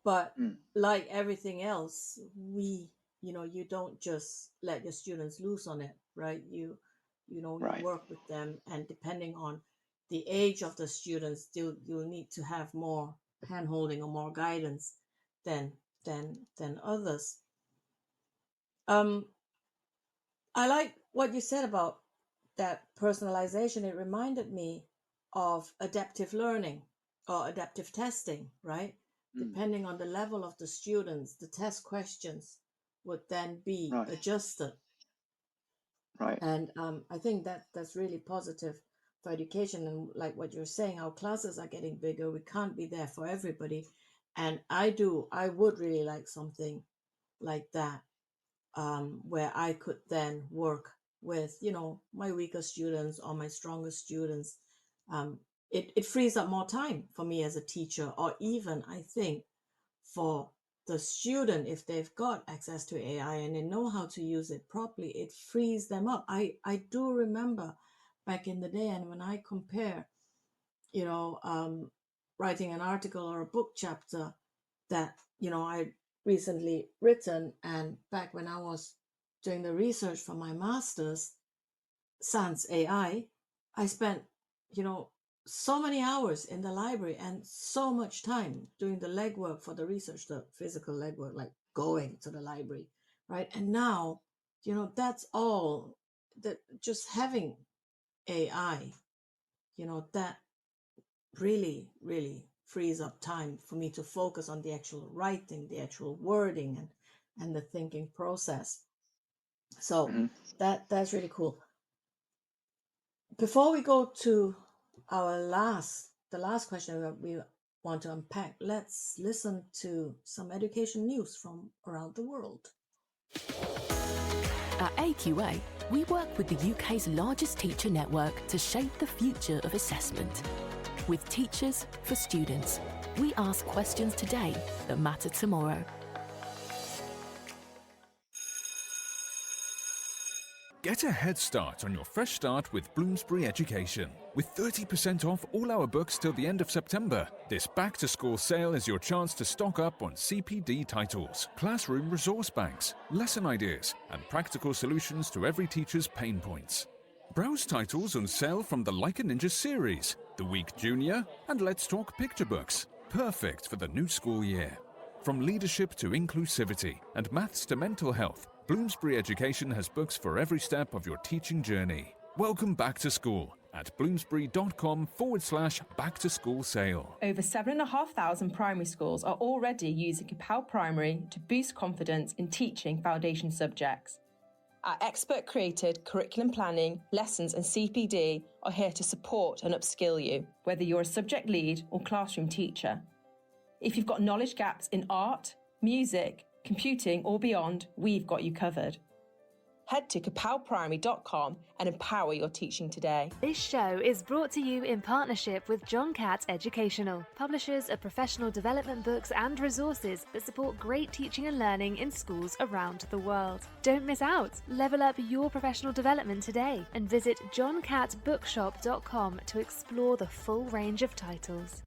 But Mm, like everything else, you don't just let your students loose on it, right? You right. work with them, and depending on the age of the students, you'll need to have more hand holding or more guidance than than others. Um, I like what you said about that personalization. It reminded me of adaptive learning or adaptive testing, right? Mm, Depending on the level of the students, the test questions would then be right. adjusted. Right. And I think that's really positive for education. And like what you're saying, our classes are getting bigger. We can't be there for everybody. And I would really like something like that, where I could then work with, my weaker students or my stronger students. Um, it frees up more time for me as a teacher, or even I think for the student, if they've got access to AI and they know how to use it properly, it frees them up. I do remember back in the day, and when I compare, you know, um, writing an article or a book chapter that, I recently written, and back when I was doing the research for my master's, sans I spent, you know, so many hours in the library and so much time doing the legwork for the research, the physical legwork, like going to the library, right? And now, that's all that just having AI, that really, really frees up time for me to focus on the actual writing, the actual wording, and the thinking process. So Hmm. that's really cool. Before we go to the last question that we want to unpack, let's listen to some education news from around the world. At AQA, we work with the UK's largest teacher network to shape the future of assessment. With teachers for students, we ask questions today that matter tomorrow. Get a head start on your fresh start with Bloomsbury Education. With 30% off all our books till the end of September, this back-to-school sale is your chance to stock up on CPD titles, classroom resource banks, lesson ideas, and practical solutions to every teacher's pain points. Browse titles on sale from the Like a Ninja series, The Week Junior, and Let's Talk Picture Books, perfect for the new school year. From leadership to inclusivity and maths to mental health, Bloomsbury Education has books for every step of your teaching journey. Welcome back to school at bloomsbury.com/back to school sale. Over 7,500 primary schools are already using Kapow Primary to boost confidence in teaching foundation subjects. Our expert-created curriculum planning, lessons and CPD are here to support and upskill you, whether you're a subject lead or classroom teacher. If you've got knowledge gaps in art, music, computing or beyond, we've got you covered. Head to kapowprimary.com and empower your teaching today. This show is brought to you in partnership with John Catt Educational, publishers of professional development books and resources that support great teaching and learning in schools around the world. Don't miss out. Level up your professional development today and visit johncattbookshop.com to explore the full range of titles.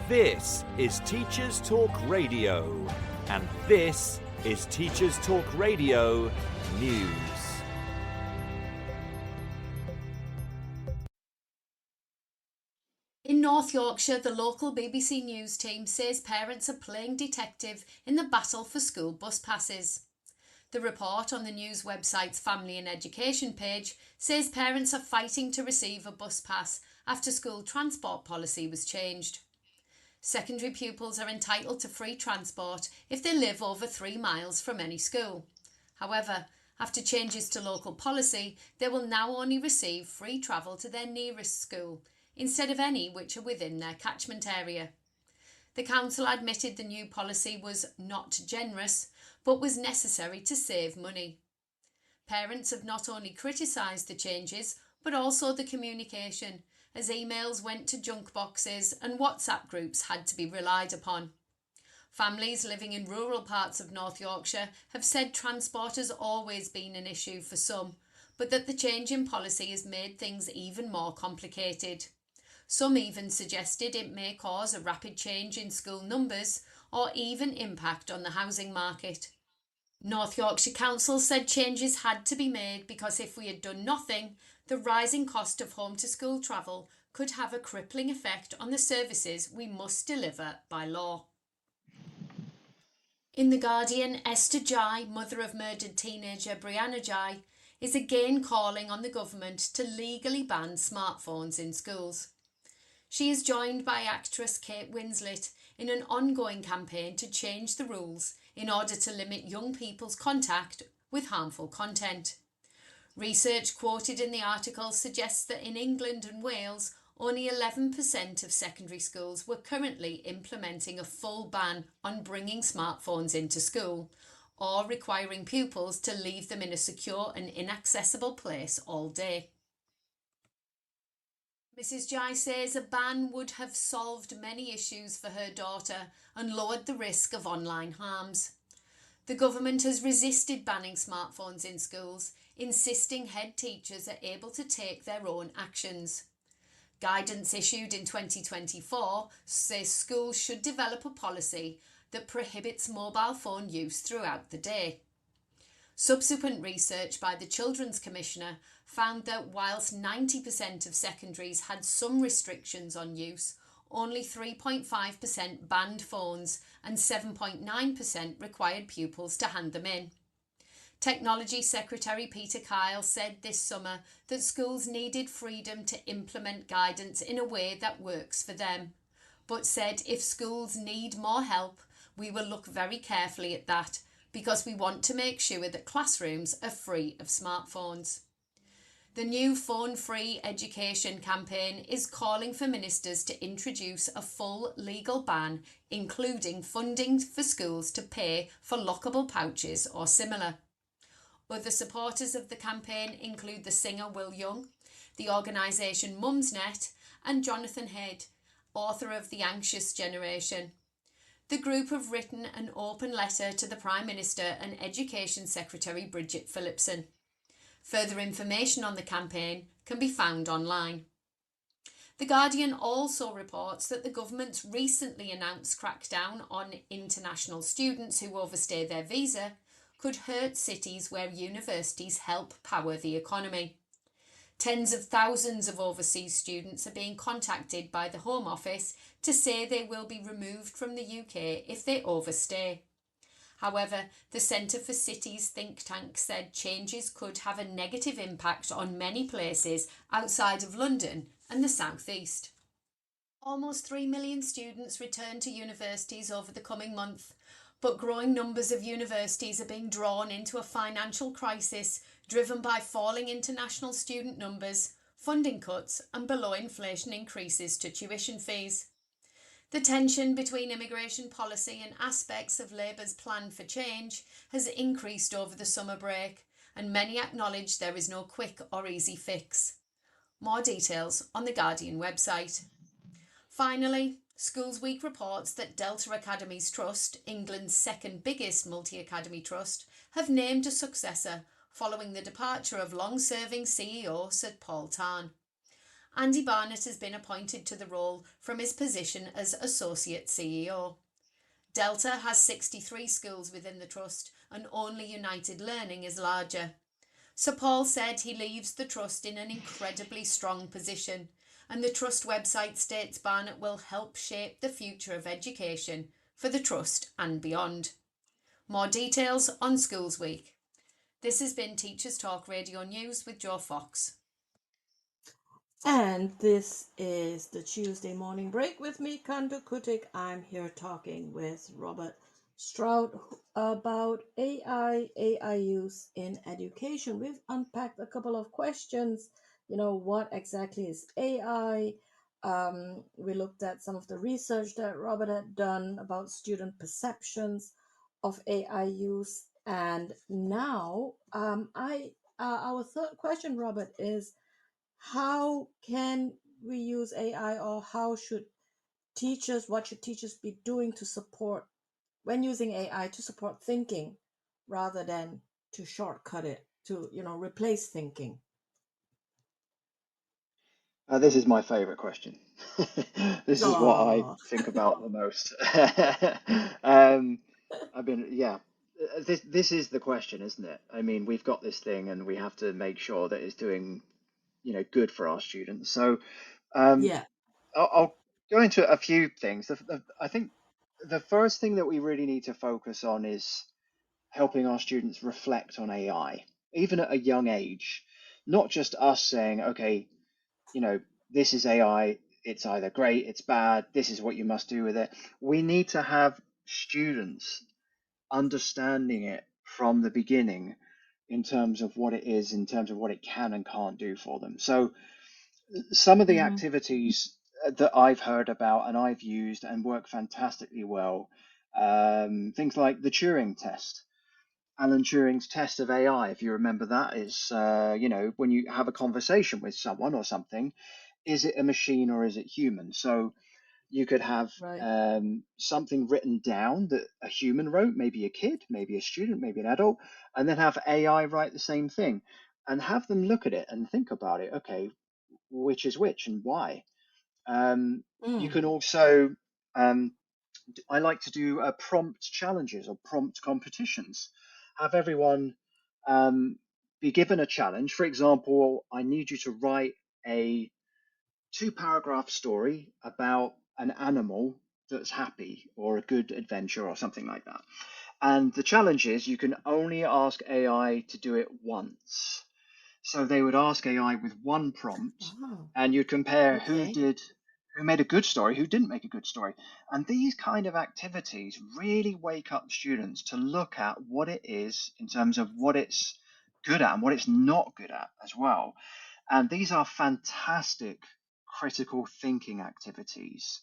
This is Teachers Talk Radio, and this is Teachers Talk Radio News. In North Yorkshire, the local BBC News team says parents are playing detective in the battle for school bus passes. The report on the news website's Family and Education page says parents are fighting to receive a bus pass after school transport policy was changed. Secondary pupils are entitled to free transport if they live over 3 miles from any school. However, after changes to local policy, they will now only receive free travel to their nearest school, instead of any which are within their catchment area. The council admitted the new policy was not generous, but was necessary to save money. Parents have not only criticised the changes, but also the communication, as emails went to junk boxes and WhatsApp groups had to be relied upon. Families living in rural parts of North Yorkshire have said transport has always been an issue for some, but that the change in policy has made things even more complicated. Some even suggested it may cause a rapid change in school numbers or even impact on the housing market. North Yorkshire Council said changes had to be made because if we had done nothing, the rising cost of home to school travel could have a crippling effect on the services we must deliver by law. In The Guardian, Esther Jai, mother of murdered teenager Brianna Jai, is again calling on the government to legally ban smartphones in schools. She is joined by actress Kate Winslet in an ongoing campaign to change the rules in order to limit young people's contact with harmful content. Research quoted in the article suggests that in England and Wales, only 11% of secondary schools were currently implementing a full ban on bringing smartphones into school, or requiring pupils to leave them in a secure and inaccessible place all day. Mrs. Jai says a ban would have solved many issues for her daughter and lowered the risk of online harms. The government has resisted banning smartphones in schools, insisting head teachers are able to take their own actions. Guidance issued in 2024 says schools should develop a policy that prohibits mobile phone use throughout the day. Subsequent research by the Children's Commissioner found that whilst 90% of secondaries had some restrictions on use, only 3.5% banned phones and 7.9% required pupils to hand them in. Technology Secretary Peter Kyle said this summer that schools needed freedom to implement guidance in a way that works for them, but said if schools need more help, we will look very carefully at that because we want to make sure that classrooms are free of smartphones. The new phone-free education campaign is calling for ministers to introduce a full legal ban, including funding for schools to pay for lockable pouches or similar. Other supporters of the campaign include the singer Will Young, the organisation Mumsnet, and Jonathan Head, author of The Anxious Generation. The group have written an open letter to the Prime Minister and Education Secretary Bridget Phillipson. Further information on the campaign can be found online. The Guardian also reports that the government's recently announced crackdown on international students who overstay their visa could hurt cities where universities help power the economy. Tens of thousands of overseas students are being contacted by the Home Office to say they will be removed from the UK if they overstay. However, the Centre for Cities think tank said changes could have a negative impact on many places outside of London and the South East. Almost 3 million students return to universities over the coming month, but growing numbers of universities are being drawn into a financial crisis driven by falling international student numbers, funding cuts, and below inflation increases to tuition fees. The tension between immigration policy and aspects of Labour's plan for change has increased over the summer break, and many acknowledge there is no quick or easy fix. More details on the Guardian website. Finally, Schools Week reports that Delta Academies Trust, England's second biggest multi-academy trust, have named a successor following the departure of long-serving CEO Sir Paul Tarn. Andy Barnett has been appointed to the role from his position as Associate CEO. Delta has 63 schools within the trust and only United Learning is larger. Sir Paul said he leaves the trust in an incredibly strong position, and the trust website states Barnett will help shape the future of education for the trust and beyond. More details on Schools Week. This has been Teachers Talk Radio News with Joe Fox. And this is the Tuesday morning break with me, Khanh-Duc Kuttig. I'm here talking with Robert Stroud about AI use in education. We've unpacked a couple of questions. What exactly is AI? We looked at some of the research that Robert had done about student perceptions of AI use. And now, our third question, Robert, is how can we use AI, or what should teachers be doing to support, when using AI, to support thinking rather than to shortcut it, to, replace thinking? This is my favorite question. This is what I Oh, think about the most. I've been, yeah. This is the question, isn't it? I mean, we've got this thing, and we have to make sure that it's doing, good for our students. So, um, yeah. I'll go into a few things. I think the first thing that we really need to focus on is helping our students reflect on AI, even at a young age. Not just us saying, okay, you know, this is AI, it's either great, it's bad, this is what you must do with it. We need to have students understanding it from the beginning in terms of what it is, in terms of what it can and can't do for them. So, some of the Mm-hmm. activities that I've heard about and I've used and work fantastically well, things like the Turing test. Alan Turing's test of AI, if you remember that, is, when you have a conversation with someone or something, is it a machine or is it human? So you could have Right. something written down that a human wrote, maybe a kid, maybe a student, maybe an adult, and then have AI write the same thing and have them look at it and think about it. Okay, which is which and why? You Mm. can also, I like to do prompt challenges or prompt competitions. Have everyone be given a challenge. For example, I need you to write a 2-paragraph story about an animal that's happy or a good adventure or something like that. And the challenge is you can only ask AI to do it once. So they would ask AI with one prompt, Oh, and you'd compare okay. who made a good story, who didn't make a good story. And these kind of activities really wake up students to look at what it is in terms of what it's good at and what it's not good at as well. And these are fantastic critical thinking activities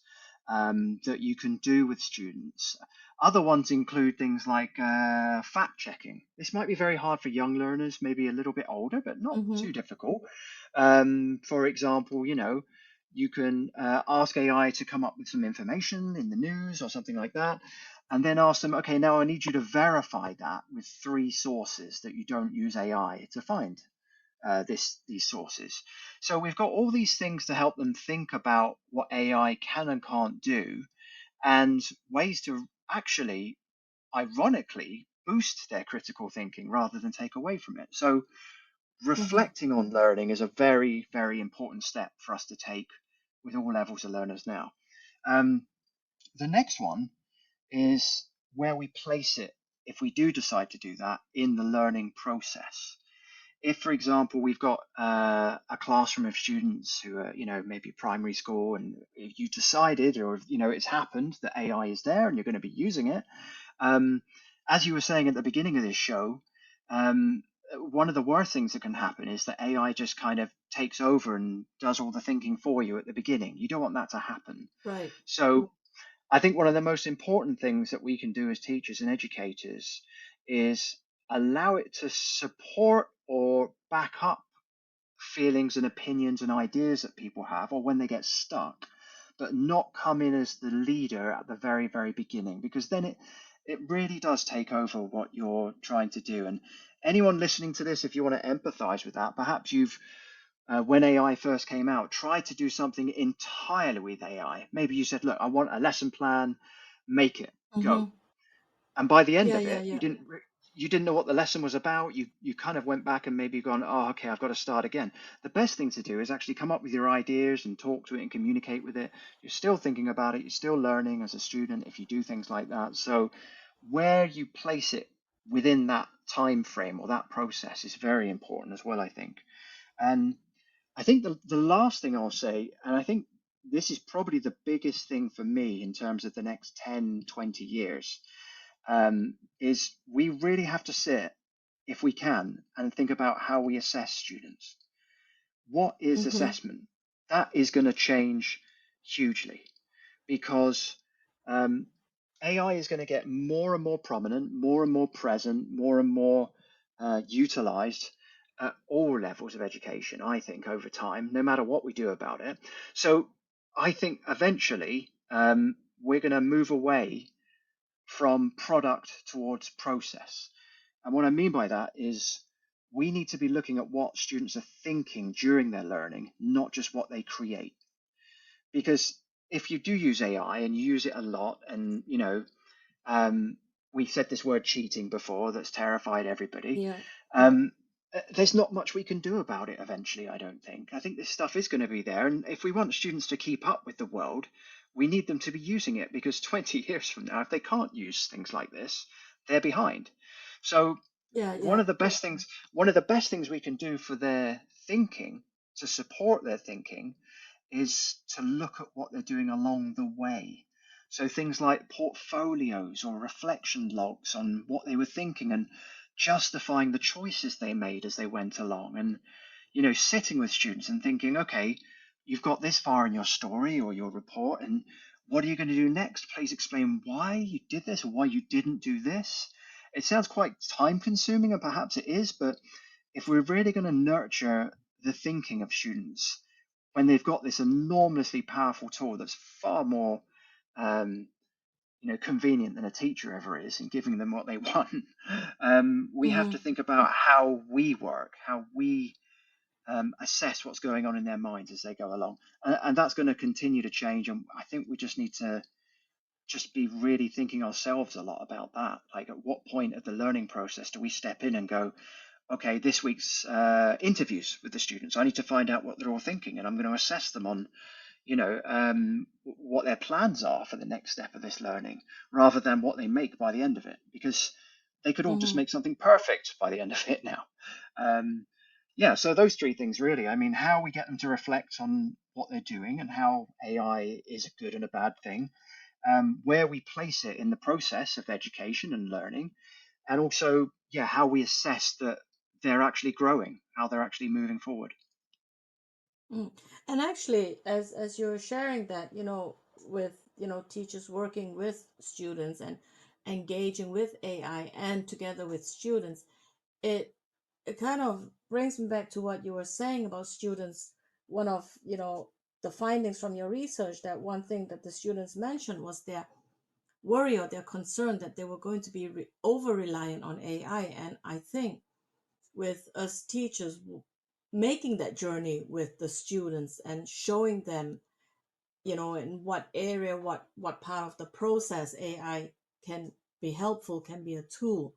that you can do with students. Other ones include things like fact checking. This might be very hard for young learners, maybe a little bit older, but not Mm-hmm. too difficult. For example, you can ask AI to come up with some information in the news or something like that, and then ask them, okay, now I need you to verify that with 3 sources that you don't use AI to find these sources. So we've got all these things to help them think about what AI can and can't do, and ways to actually, ironically, boost their critical thinking rather than take away from it. So Mm-hmm. reflecting on learning is a very, very important step for us to take with all levels of learners now. The next one is where we place it if we do decide to do that in the learning process. If, for example, we've got a classroom of students who are, maybe primary school, and if you decided, or it's happened that AI is there and you're going to be using it, as you were saying at the beginning of this show, one of the worst things that can happen is that AI just kind of takes over and does all the thinking for you at the beginning. You don't want that to happen. Right. So I think one of the most important things that we can do as teachers and educators is allow it to support or back up feelings and opinions and ideas that people have, or when they get stuck, but not come in as the leader at the very, very beginning, because then it really does take over what you're trying to do. And anyone listening to this, if you want to empathize with that, perhaps you've when AI first came out, tried to do something entirely with AI. Maybe you said, look, I want a lesson plan, make it, go. And by the end Yeah, of yeah, it, yeah. you didn't know what the lesson was about. You kind of went back and maybe gone, oh, okay, I've got to start again. The best thing to do is actually come up with your ideas and talk to it and communicate with it. You're still thinking about it. You're still learning as a student if you do things like that. So where you place it within that time frame or that process is very important as well, I think. And I think the last thing I'll say, and I think this is probably the biggest thing for me in terms of the next 10, 20 years, is we really have to sit, if we can, and think about how we assess students. What is assessment? That is going to change hugely, because AI is going to get more and more prominent, more and more present, more and more utilized at all levels of education, I think, over time, no matter what we do about it. So I think eventually we're going to move away from product towards process. And what I mean by that is we need to be looking at what students are thinking during their learning, not just what they create. Because if you do use AI and you use it a lot, and we said this word cheating before, that's terrified everybody. Yeah. There's not much we can do about it eventually, I don't think. I think this stuff is going to be there. And if we want students to keep up with the world, we need them to be using it, because 20 years from now, if they can't use things like this, they're behind. So Yeah, one yeah. of the best things we can do for their thinking, to support their thinking, is to look at what they're doing along the way. So things like portfolios or reflection logs on what they were thinking and justifying the choices they made as they went along. And, sitting with students and thinking, okay, you've got this far in your story or your report, and what are you going to do next? Please explain why you did this or why you didn't do this. It sounds quite time consuming, and perhaps it is, but if we're really going to nurture the thinking of students, when they've got this enormously powerful tool that's far more convenient than a teacher ever is in giving them what they want, we have to think about how we work, how we assess what's going on in their minds as they go along. And that's going to continue to change. And I think we just need to just be really thinking ourselves a lot about that. Like, at what point of the learning process do we step in and go, okay, this week's interviews with the students, I need to find out what they're all thinking, and I'm going to assess them on, what their plans are for the next step of this learning, rather than what they make by the end of it, because they could all just make something perfect by the end of it now. So those three things really. I mean, how we get them to reflect on what they're doing and how AI is a good and a bad thing, where we place it in the process of education and learning, and also, how we assess that they're actually growing, how they're actually moving forward. And actually, as you're sharing that, with teachers working with students and engaging with AI and together with students, it kind of brings me back to what you were saying about students. One of the findings from your research, that one thing that the students mentioned was their worry or their concern that they were going to be over reliant on AI. And I think with us teachers making that journey with the students and showing them, in what area, what part of the process AI can be helpful, can be a tool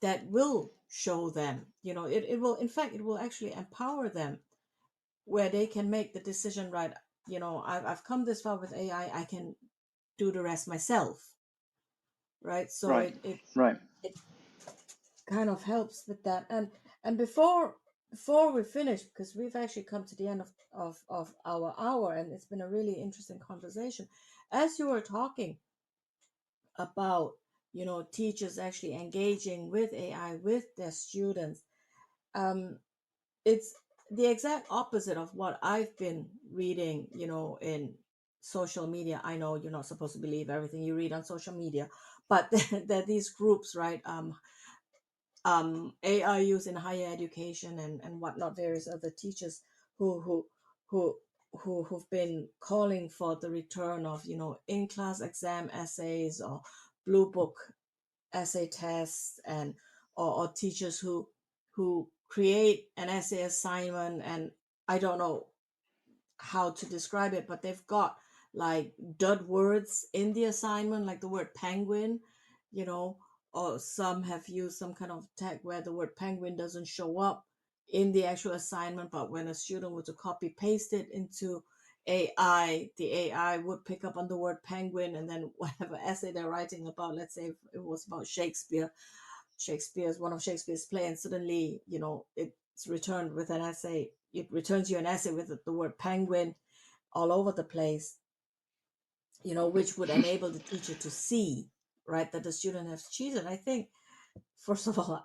that will show them, it will, in fact, it will actually empower them, where they can make the decision, right? I've come this far with AI, I can do the rest myself, right? So Right, it right. it kind of helps with that. And before we finish, because we've actually come to the end of our hour, and it's been a really interesting conversation. As you were talking about, teachers actually engaging with AI with their students, it's the exact opposite of what I've been reading, in social media. I know you're not supposed to believe everything you read on social media, but there are these groups, right? AI use in higher education and whatnot, various other teachers who who who've been calling for the return of, in-class exam essays or blue book essay tests, and or teachers who create an essay assignment, and I don't know how to describe it, but they've got like dud words in the assignment, like the word penguin, you know, or some have used some kind of tag where the word penguin doesn't show up in the actual assignment, but when a student were to copy paste it into AI, the AI would pick up on the word penguin, and then whatever essay they're writing about, let's say if it was about one of Shakespeare's play, and suddenly, it's returned with an essay. It returns you an essay with the word penguin all over the place, which would enable the teacher to see, right, that the student has cheated. I think, first of all,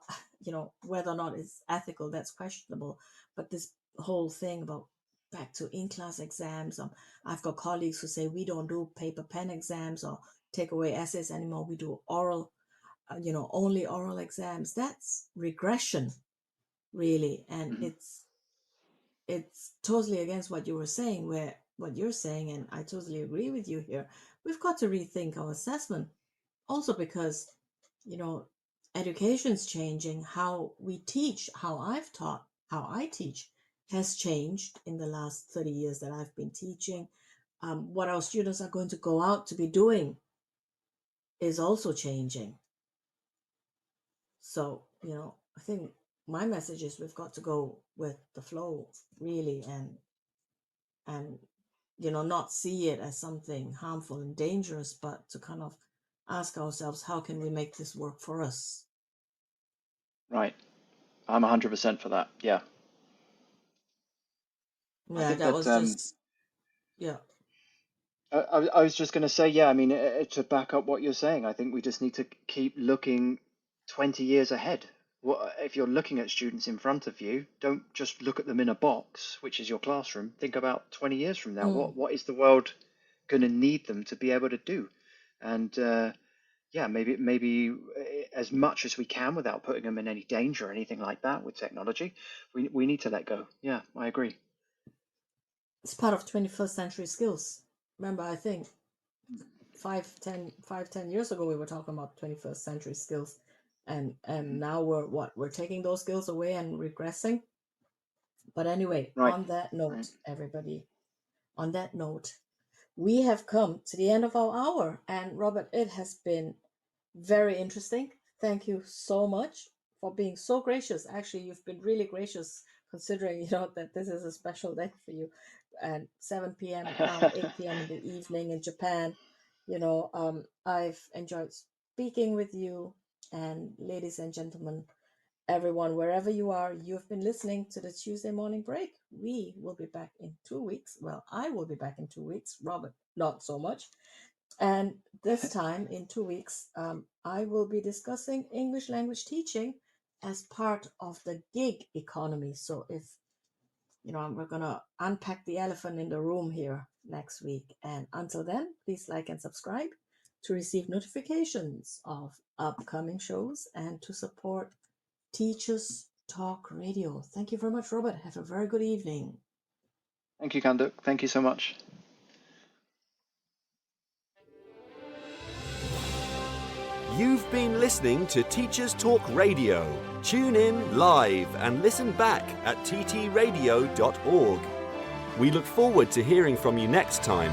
whether or not it's ethical, that's questionable. But this whole thing about back to in-class exams, I've got colleagues who say we don't do paper pen exams or take away essays anymore. We do oral, only oral exams. That's regression, really, and it's totally against what you're saying, and I totally agree with you here. We've got to rethink our assessment, also because, education's changing. How we teach, how I've taught, how I teach has changed in the last 30 years that I've been teaching. What our students are going to go out to be doing is also changing. So, I think my message is we've got to go with the flow, really, and not see it as something harmful and dangerous, but to kind of ask ourselves, how can we make this work for us? Right. I'm 100% for that. Yeah. I Yeah, think that that was just, yeah. I was just going to say, yeah, I mean, to back up what you're saying, I think we just need to keep looking 20 years ahead. If you're looking at students in front of you, don't just look at them in a box, which is your classroom. Think about 20 years from now. What is the world going to need them to be able to do? And yeah, maybe as much as we can without putting them in any danger or anything like that with technology, we need to let go. Yeah, I agree. It's part of 21st century skills. Remember, I think 10 years ago, we were talking about 21st century skills, and now we're taking those skills away and regressing. But anyway, Right. on that note, Right. everybody, on that note, we have come to the end of our hour. And Robert, it has been very interesting. Thank you so much for being so gracious. Actually, you've been really gracious, considering that this is a special day for you, and 7 p.m. now 8 p.m. in the evening in Japan. I've enjoyed speaking with you, and ladies and gentlemen, everyone, wherever you are, you've been listening to the Tuesday Morning Break. We will be back in 2 weeks. Well, I will be back in 2 weeks. Robert, not so much. And this time in 2 weeks, I will be discussing English language teaching as part of the gig economy. So if, we're going to unpack the elephant in the room here next week. And until then, please like and subscribe to receive notifications of upcoming shows and to support Teachers Talk Radio. Thank you very much, Robert. Have a very good evening. Thank you, Khanh-Duc. Thank you so much. You've been listening to Teachers Talk Radio. Tune in live and listen back at ttradio.org. We look forward to hearing from you next time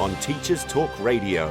on Teachers Talk Radio.